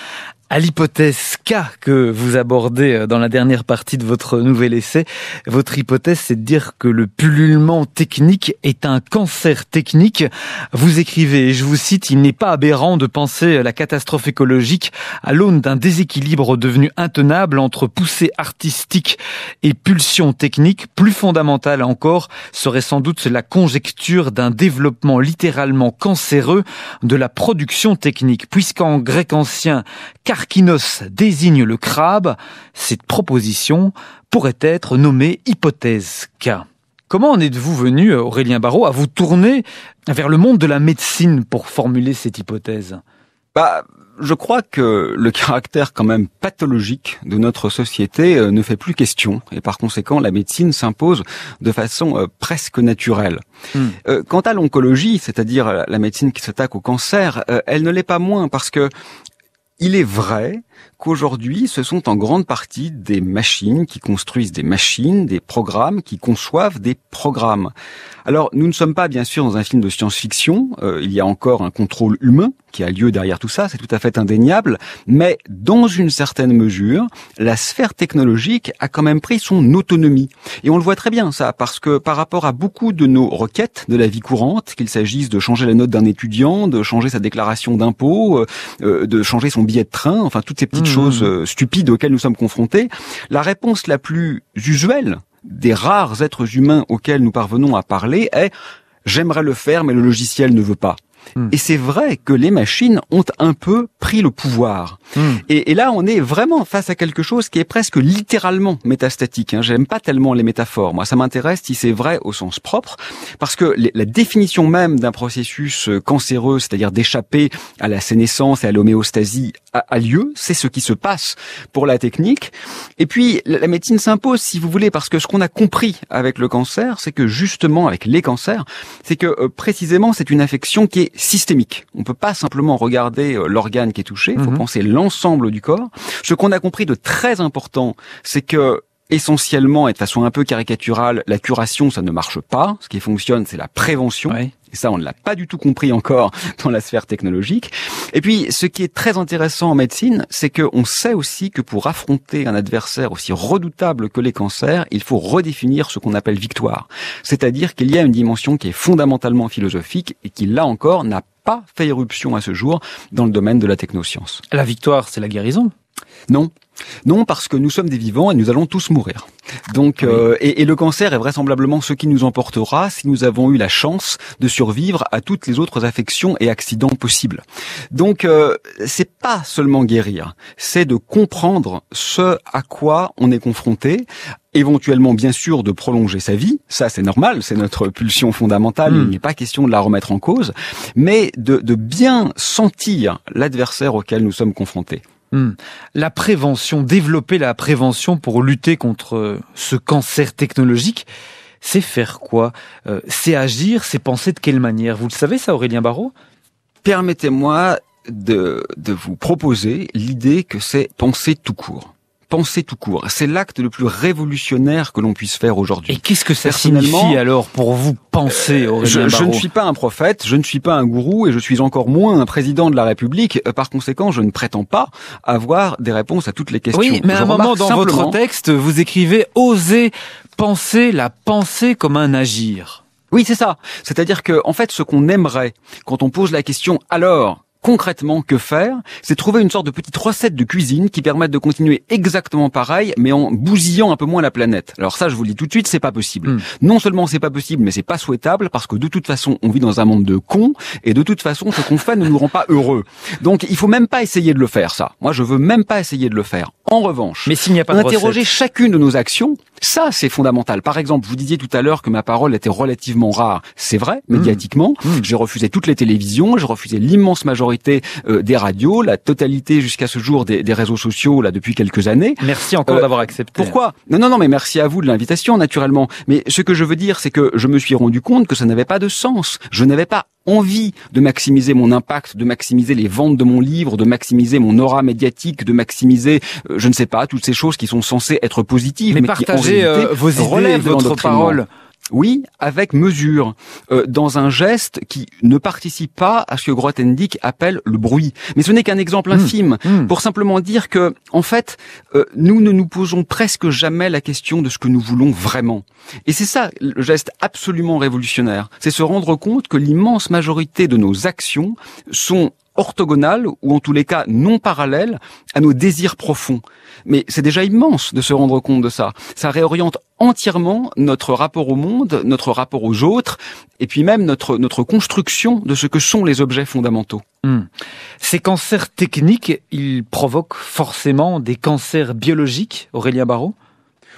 à l'hypothèse K que vous abordez dans la dernière partie de votre nouvel essai. Votre hypothèse, c'est de dire que le pullulement technique est un cancer technique. Vous écrivez, et je vous cite, « Il n'est pas aberrant de penser la catastrophe écologique à l'aune d'un déséquilibre devenu intenable entre poussée artistique et pulsion technique. Plus fondamentale encore serait sans doute la conjecture d'un développement littéralement cancéreux de la production technique. Puisqu'en grec ancien, Karkinos désigne le crabe, cette proposition pourrait être nommée hypothèse K. » Comment en êtes-vous venu, Aurélien Barraud, à vous tourner vers le monde de la médecine pour formuler cette hypothèse ?
Je crois que le caractère quand même pathologique de notre société ne fait plus question, et par conséquent la médecine s'impose de façon presque naturelle. Quant à l'oncologie, c'est-à-dire la médecine qui s'attaque au cancer, elle ne l'est pas moins parce que il est vrai qu'aujourd'hui, ce sont en grande partie des machines qui construisent des machines, des programmes qui conçoivent des programmes. Alors, nous ne sommes pas, bien sûr, dans un film de science-fiction. Il y a encore un contrôle humain qui a lieu derrière tout ça, c'est tout à fait indéniable. Mais dans une certaine mesure, la sphère technologique a quand même pris son autonomie. Et on le voit très bien, ça, parce que par rapport à beaucoup de nos requêtes de la vie courante, qu'il s'agisse de changer la note d'un étudiant, de changer sa déclaration d'impôt, de changer son billet de train, enfin toutes ces petites choses stupides auxquelles nous sommes confrontés, la réponse la plus usuelle des rares êtres humains auxquels nous parvenons à parler est « j'aimerais le faire, mais le logiciel ne veut pas ». Et c'est vrai que les machines ont un peu pris le pouvoir. Et là, on est vraiment face à quelque chose qui est presque littéralement métastatique. J'aime pas tellement les métaphores. Moi, ça m'intéresse si c'est vrai au sens propre, parce que la définition même d'un processus cancéreux, c'est-à-dire d'échapper à la sénescence et à l'homéostasie, a lieu. C'est ce qui se passe pour la technique. Et puis, la médecine s'impose, si vous voulez, parce que ce qu'on a compris avec le cancer, c'est que justement, avec les cancers, c'est que précisément, c'est une affection qui est systémique. On peut pas simplement regarder l'organe qui est touché, il faut penser l'ensemble du corps. Ce qu'on a compris de très important, c'est que essentiellement et de façon un peu caricaturale, la curation, ça ne marche pas. Ce qui fonctionne, c'est la prévention. Oui. Et ça, on ne l'a pas du tout compris encore dans la sphère technologique. Et puis, ce qui est très intéressant en médecine, c'est qu'on sait aussi que pour affronter un adversaire aussi redoutable que les cancers, il faut redéfinir ce qu'on appelle victoire. C'est-à-dire qu'il y a une dimension qui est fondamentalement philosophique et qui, là encore, n'a pas fait irruption à ce jour dans le domaine de la technoscience.
La victoire, c'est la guérison ?
Non. Non, parce que nous sommes des vivants et nous allons tous mourir. Donc, oui. Et le cancer est vraisemblablement ce qui nous emportera si nous avons eu la chance de survivre à toutes les autres affections et accidents possibles. Donc, c'est pas seulement guérir, c'est de comprendre ce à quoi on est confronté, éventuellement, bien sûr, de prolonger sa vie. Ça, c'est normal, c'est notre pulsion fondamentale, il n'est pas question de la remettre en cause, mais de bien sentir l'adversaire auquel nous sommes confrontés.
La prévention, développer la prévention pour lutter contre ce cancer technologique, c'est faire quoi ? C'est agir, c'est penser de quelle manière ? Vous le savez ça, Aurélien Barraud ?
Permettez-moi de vous proposer l'idée que c'est penser tout court. Penser tout court, c'est l'acte le plus révolutionnaire que l'on puisse faire aujourd'hui.
Et qu'est-ce que ça signifie alors pour vous, penser, Aurélien Barraud ?
Je ne suis pas un prophète, je ne suis pas un gourou et je suis encore moins un président de la République. Par conséquent, je ne prétends pas avoir des réponses à toutes les questions.
Oui, mais à un moment dans votre texte, vous écrivez « Oser penser la pensée comme un agir ».
Oui, c'est ça. C'est-à-dire que, en fait, ce qu'on aimerait, quand on pose la question « alors », concrètement, que faire ? C'est trouver une sorte de petite recette de cuisine qui permette de continuer exactement pareil, mais en bousillant un peu moins la planète. Alors ça, je vous le dis tout de suite, c'est pas possible. Non seulement c'est pas possible, mais c'est pas souhaitable, parce que de toute façon, on vit dans un monde de cons, et de toute façon, ce qu'on fait ne nous rend pas heureux. Donc, il faut même pas essayer de le faire, ça. Moi, je veux même pas essayer de le faire. En revanche,
mais s'il n'y a pas
interroger chacune de nos actions, ça, c'est fondamental. Par exemple, vous disiez tout à l'heure que ma parole était relativement rare. C'est vrai, médiatiquement. J'ai refusé toutes les télévisions, j'ai refusé l'immense majorité des radios, la totalité jusqu'à ce jour des réseaux sociaux là depuis quelques années.
Merci encore d'avoir accepté.
Pourquoi ? Non, mais merci à vous de l'invitation, naturellement. Mais ce que je veux dire, c'est que je me suis rendu compte que ça n'avait pas de sens. Je n'avais pas envie de maximiser mon impact, de maximiser les ventes de mon livre, de maximiser mon aura médiatique, de maximiser, je ne sais pas, toutes ces choses qui sont censées être positives, mais qui en réalité
vos idées,
relèvent de
votre parole.
Oui, avec mesure, dans un geste qui ne participe pas à ce que Grothendieck appelle le bruit. Mais ce n'est qu'un exemple infime, pour simplement dire que, en fait, nous ne nous posons presque jamais la question de ce que nous voulons vraiment. Et c'est ça, le geste absolument révolutionnaire. C'est se rendre compte que l'immense majorité de nos actions sont orthogonales, ou en tous les cas non parallèles, à nos désirs profonds. Mais c'est déjà immense de se rendre compte de ça. Ça réoriente entièrement notre rapport au monde, notre rapport aux autres, et puis même notre construction de ce que sont les objets fondamentaux.
Ces cancers techniques, ils provoquent forcément des cancers biologiques, Aurélien Barraud ?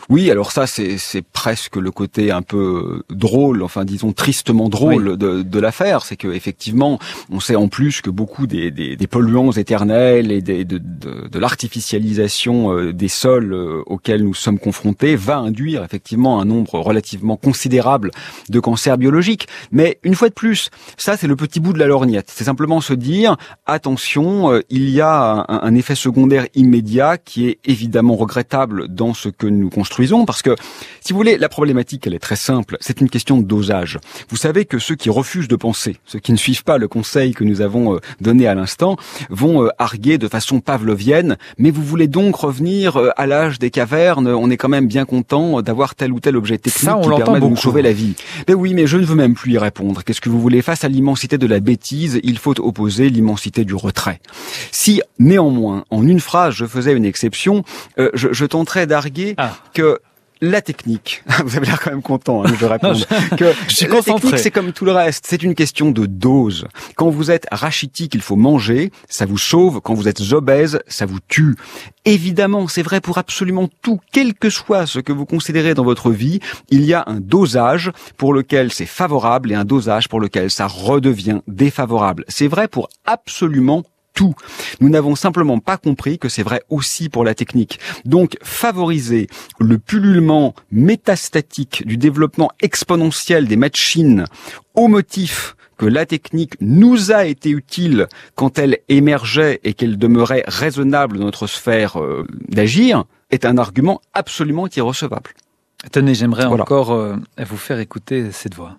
Oui, alors ça, c'est presque le côté un peu drôle, enfin disons tristement drôle de l'affaire. C'est que effectivement, on sait en plus que beaucoup des polluants éternels et de l'artificialisation des sols auxquels nous sommes confrontés va induire effectivement un nombre relativement considérable de cancers biologiques. Mais une fois de plus, ça c'est le petit bout de la lorgnette. C'est simplement se dire, attention, il y a un effet secondaire immédiat qui est évidemment regrettable dans ce que nous construisons. Parce que, si vous voulez, la problématique, elle est très simple. C'est une question de dosage. Vous savez que ceux qui refusent de penser, ceux qui ne suivent pas le conseil que nous avons donné à l'instant, vont arguer de façon pavlovienne. Mais vous voulez donc revenir à l'âge des cavernes? On est quand même bien content d'avoir tel ou tel objet technique qui permet de nous sauver la vie. Mais oui, mais je ne veux même plus y répondre. Qu'est-ce que vous voulez? Face à l'immensité de la bêtise, il faut opposer l'immensité du retrait. Si, néanmoins, en une phrase, je faisais une exception, je tenterais d'arguer que la technique, vous avez l'air quand même content de répondre,
je suis
la
concentré.
Technique, c'est comme tout le reste, c'est une question de dose. Quand vous êtes rachitique, il faut manger, ça vous sauve. Quand vous êtes obèse, ça vous tue. Évidemment, c'est vrai pour absolument tout, quel que soit ce que vous considérez dans votre vie, il y a un dosage pour lequel c'est favorable et un dosage pour lequel ça redevient défavorable. C'est vrai pour absolument tout. Nous n'avons simplement pas compris que c'est vrai aussi pour la technique. Donc, favoriser le pullulement métastatique du développement exponentiel des machines au motif que la technique nous a été utile quand elle émergeait et qu'elle demeurait raisonnable dans notre sphère d'agir, est un argument absolument irrecevable.
Tenez, j'aimerais encore vous faire écouter cette voix.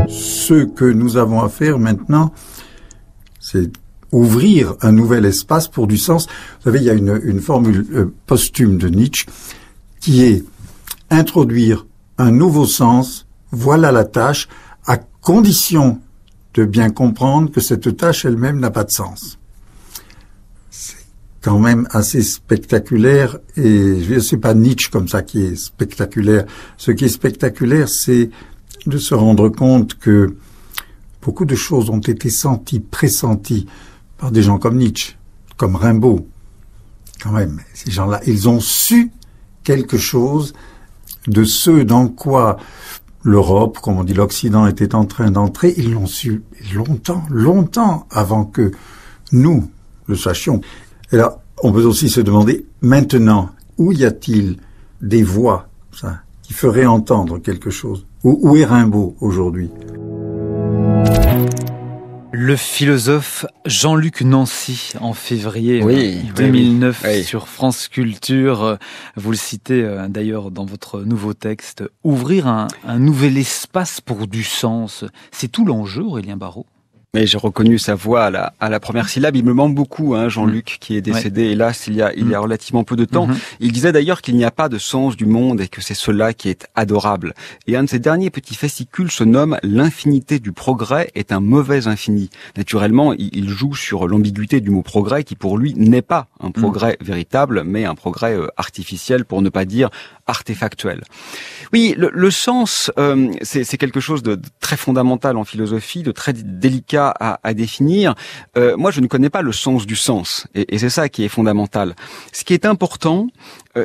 Ce que nous avons à faire maintenant, c'est ouvrir un nouvel espace pour du sens. Vous savez, il y a une formule posthume de Nietzsche qui est introduire un nouveau sens, voilà la tâche, à condition de bien comprendre que cette tâche elle-même n'a pas de sens. C'est quand même assez spectaculaire, et c'est pas Nietzsche comme ça qui est spectaculaire. Ce qui est spectaculaire, c'est de se rendre compte que beaucoup de choses ont été pressenties par des gens comme Nietzsche, comme Rimbaud. Quand même, ces gens-là, ils ont su quelque chose de ce dans quoi l'Europe, comme on dit l'Occident, était en train d'entrer. Ils l'ont su longtemps avant que nous le sachions. Et là, on peut aussi se demander, maintenant, où y a-t-il des voix qui feraient entendre quelque chose? Où est Rimbaud aujourd'hui?
Le philosophe Jean-Luc Nancy, en février 2009 sur France Culture. Vous le citez d'ailleurs dans votre nouveau texte. Ouvrir un nouvel espace pour du sens. C'est tout l'enjeu, Aurélien Barraud.
Mais j'ai reconnu sa voix à la première syllabe. Il me manque beaucoup, Jean-Luc, qui est décédé, hélas, il y a relativement peu de temps. Il disait d'ailleurs qu'il n'y a pas de sens du monde et que c'est cela qui est adorable. Et un de ses derniers petits fascicules se nomme « L'infinité du progrès est un mauvais infini ». Naturellement, il joue sur l'ambiguïté du mot progrès qui pour lui n'est pas un progrès véritable, mais un progrès artificiel, pour ne pas dire artefactuel. Oui, le sens, c'est quelque chose de très fondamental en philosophie, de très délicat à définir. Moi, je ne connais pas le sens du sens, et c'est ça qui est fondamental. Ce qui est important,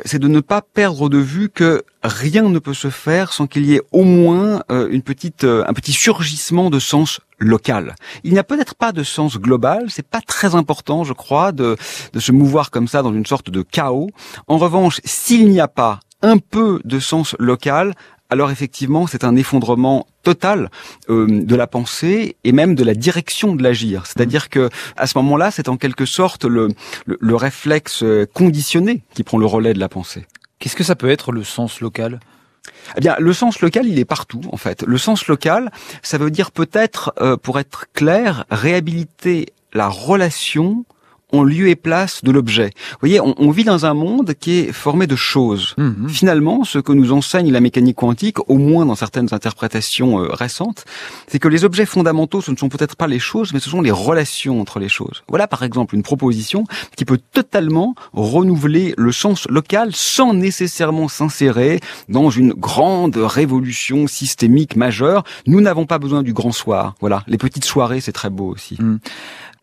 c'est de ne pas perdre de vue que rien ne peut se faire sans qu'il y ait au moins un petit surgissement de sens local. Il n'y a peut-être pas de sens global, c'est pas très important, je crois, de se mouvoir comme ça dans une sorte de chaos. En revanche, s'il n'y a pas un peu de sens local, alors effectivement, c'est un effondrement total de la pensée et même de la direction de l'agir. C'est-à-dire que à ce moment-là, c'est en quelque sorte le réflexe conditionné qui prend le relais de la pensée.
Qu'est-ce que ça peut être le sens local ?
Eh bien, le sens local, il est partout, en fait. Le sens local, ça veut dire peut-être, pour être clair, réhabiliter la relation en lieu et place de l'objet. Vous voyez, on vit dans un monde qui est formé de choses. Finalement, ce que nous enseigne la mécanique quantique, au moins dans certaines interprétations récentes, c'est que les objets fondamentaux, ce ne sont peut-être pas les choses, mais ce sont les relations entre les choses. Voilà, par exemple, une proposition qui peut totalement renouveler le sens local sans nécessairement s'insérer dans une grande révolution systémique majeure. Nous n'avons pas besoin du grand soir. Voilà, les petites soirées, c'est très beau aussi.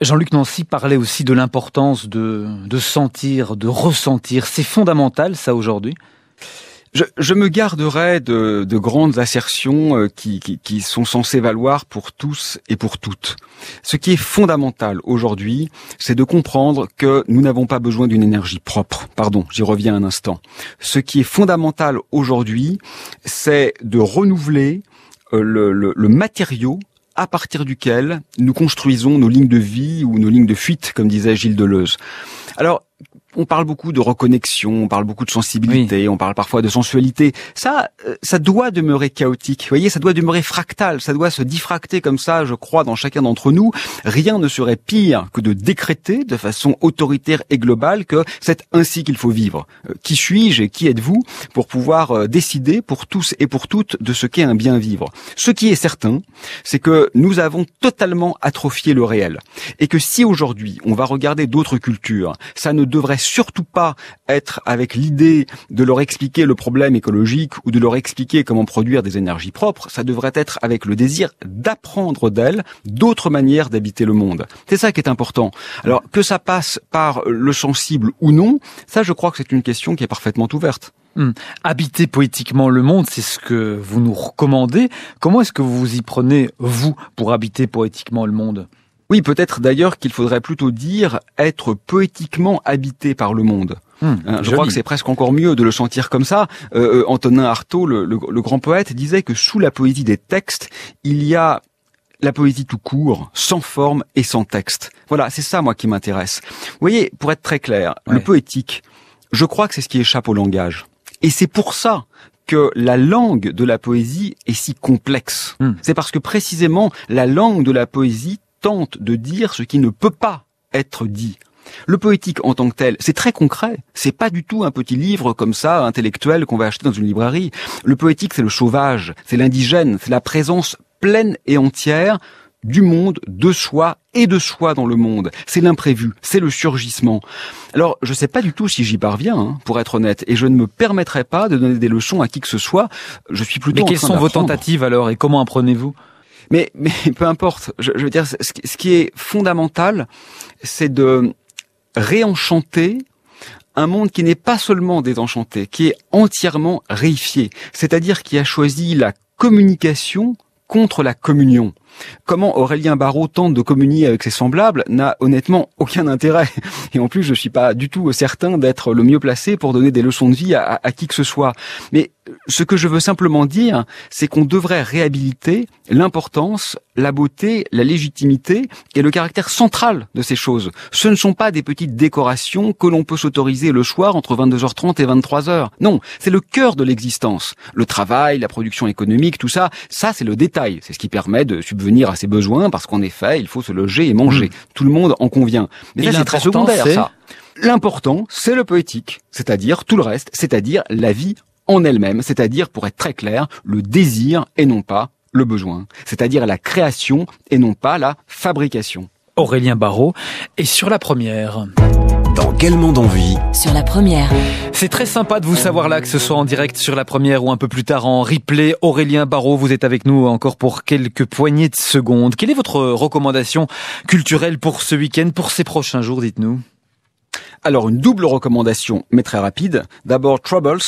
Jean-Luc Nancy parlait aussi de l'importance l'importance de sentir, de ressentir. C'est fondamental, ça, aujourd'hui?
Je me garderai de grandes assertions qui sont censées valoir pour tous et pour toutes. Ce qui est fondamental aujourd'hui, c'est de comprendre que nous n'avons pas besoin d'une énergie propre. Pardon, j'y reviens un instant. Ce qui est fondamental aujourd'hui, c'est de renouveler le matériau à partir duquel nous construisons nos lignes de vie ou nos lignes de fuite, comme disait Gilles Deleuze. Alors, on parle beaucoup de reconnexion, on parle beaucoup de sensibilité, on parle parfois de sensualité. Ça doit demeurer chaotique. Vous voyez, ça doit demeurer fractal, ça doit se diffracter comme ça, je crois, dans chacun d'entre nous. Rien ne serait pire que de décréter de façon autoritaire et globale que c'est ainsi qu'il faut vivre. Qui suis-je et qui êtes-vous pour pouvoir décider pour tous et pour toutes de ce qu'est un bien vivre? Ce qui est certain, c'est que nous avons totalement atrophié le réel. Et que si aujourd'hui, on va regarder d'autres cultures, ça ne devrait surtout pas être avec l'idée de leur expliquer le problème écologique ou de leur expliquer comment produire des énergies propres, ça devrait être avec le désir d'apprendre d'elles d'autres manières d'habiter le monde. C'est ça qui est important. Alors, que ça passe par le sensible ou non, ça je crois que c'est une question qui est parfaitement ouverte.
Habiter poétiquement le monde, c'est ce que vous nous recommandez. Comment est-ce que vous vous y prenez, vous, pour habiter poétiquement le monde ?
Oui, peut-être d'ailleurs qu'il faudrait plutôt dire être poétiquement habité par le monde. Je crois que c'est presque encore mieux de le sentir comme ça. Antonin Artaud, le grand poète, disait que sous la poésie des textes, il y a la poésie tout court, sans forme et sans texte. Voilà, c'est ça, moi, qui m'intéresse. Vous voyez, pour être très clair, le poétique, je crois que c'est ce qui échappe au langage. Et c'est pour ça que la langue de la poésie est si complexe. C'est parce que précisément, la langue de la poésie tente de dire ce qui ne peut pas être dit. Le poétique en tant que tel, c'est très concret. C'est pas du tout un petit livre comme ça, intellectuel, qu'on va acheter dans une librairie. Le poétique, c'est le sauvage, c'est l'indigène, c'est la présence pleine et entière du monde, de soi et de soi dans le monde. C'est l'imprévu, c'est le surgissement. Alors, je sais pas du tout si j'y parviens, pour être honnête, et je ne me permettrai pas de donner des leçons à qui que ce soit. Je suis plutôt en train
d'apprendre. Mais quelles sont vos tentatives alors, et comment apprenez-vous ?
Mais peu importe. Je veux dire, ce qui est fondamental, c'est de réenchanter un monde qui n'est pas seulement désenchanté, qui est entièrement réifié. C'est-à-dire qui a choisi la communication contre la communion. Comment Aurélien Barraud tente de communier avec ses semblables n'a honnêtement aucun intérêt. Et en plus, je suis pas du tout certain d'être le mieux placé pour donner des leçons de vie à qui que ce soit. Mais ce que je veux simplement dire, c'est qu'on devrait réhabiliter l'importance, la beauté, la légitimité et le caractère central de ces choses. Ce ne sont pas des petites décorations que l'on peut s'autoriser le soir entre 22h30 et 23h. Non, c'est le cœur de l'existence. Le travail, la production économique, tout ça, c'est le détail. C'est ce qui permet de subvenir à ses besoins parce qu'en effet, il faut se loger et manger. Tout le monde en convient. Mais ça, c'est très secondaire, ça. L'important, c'est le poétique, c'est-à-dire tout le reste, c'est-à-dire la vie en elle-même, c'est-à-dire, pour être très clair, le désir et non pas le besoin, c'est-à-dire la création et non pas la fabrication.
Aurélien Barraud, et sur la première.
Dans quel monde on vit ?
Sur la première.
C'est très sympa de vous savoir là, que ce soit en direct sur la première ou un peu plus tard en replay. Aurélien Barraud, vous êtes avec nous encore pour quelques poignées de secondes. Quelle est votre recommandation culturelle pour ce week-end, pour ces prochains jours, dites-nous ?
Alors, une double recommandation, mais très rapide. D'abord, Troubles,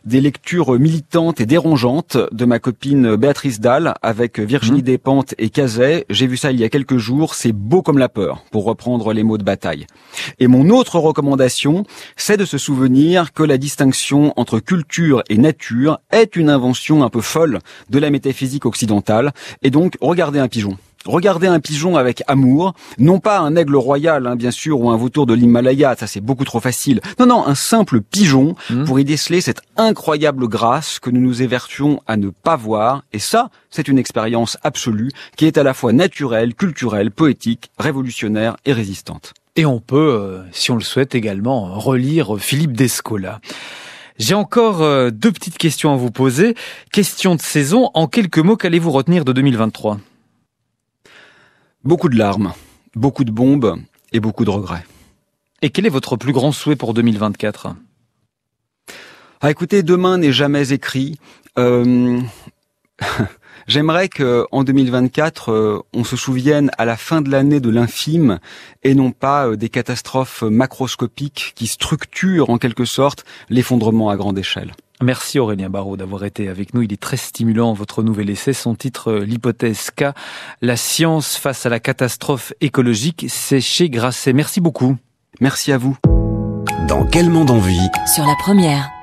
des lectures militantes et dérangeantes de ma copine Béatrice Dalle avec Virginie Despentes et Cazet. J'ai vu ça il y a quelques jours, c'est beau comme la peur, pour reprendre les mots de Bataille. Et mon autre recommandation, c'est de se souvenir que la distinction entre culture et nature est une invention un peu folle de la métaphysique occidentale. Et donc, regardez un pigeon. Regardez un pigeon avec amour, non pas un aigle royal, bien sûr, ou un vautour de l'Himalaya, ça c'est beaucoup trop facile. Non, un simple pigeon pour y déceler cette incroyable grâce que nous nous évertuons à ne pas voir. Et ça, c'est une expérience absolue qui est à la fois naturelle, culturelle, poétique, révolutionnaire et résistante.
Et on peut, si on le souhaite également, relire Philippe Descola. J'ai encore deux petites questions à vous poser. Question de saison, en quelques mots, qu'allez-vous retenir de 2023 ?
Beaucoup de larmes, beaucoup de bombes et beaucoup de regrets.
Et quel est votre plus grand souhait pour 2024 ?
Écoutez, demain n'est jamais écrit. J'aimerais qu'en 2024, on se souvienne à la fin de l'année de l'infime et non pas des catastrophes macroscopiques qui structurent en quelque sorte l'effondrement à grande échelle.
Merci Aurélien Barraud d'avoir été avec nous. Il est très stimulant, votre nouvel essai. Son titre, l'hypothèse K, la science face à la catastrophe écologique. C'est chez Grasset. Merci beaucoup.
Merci à vous.
Dans Quel monde on vit ?
Sur la première.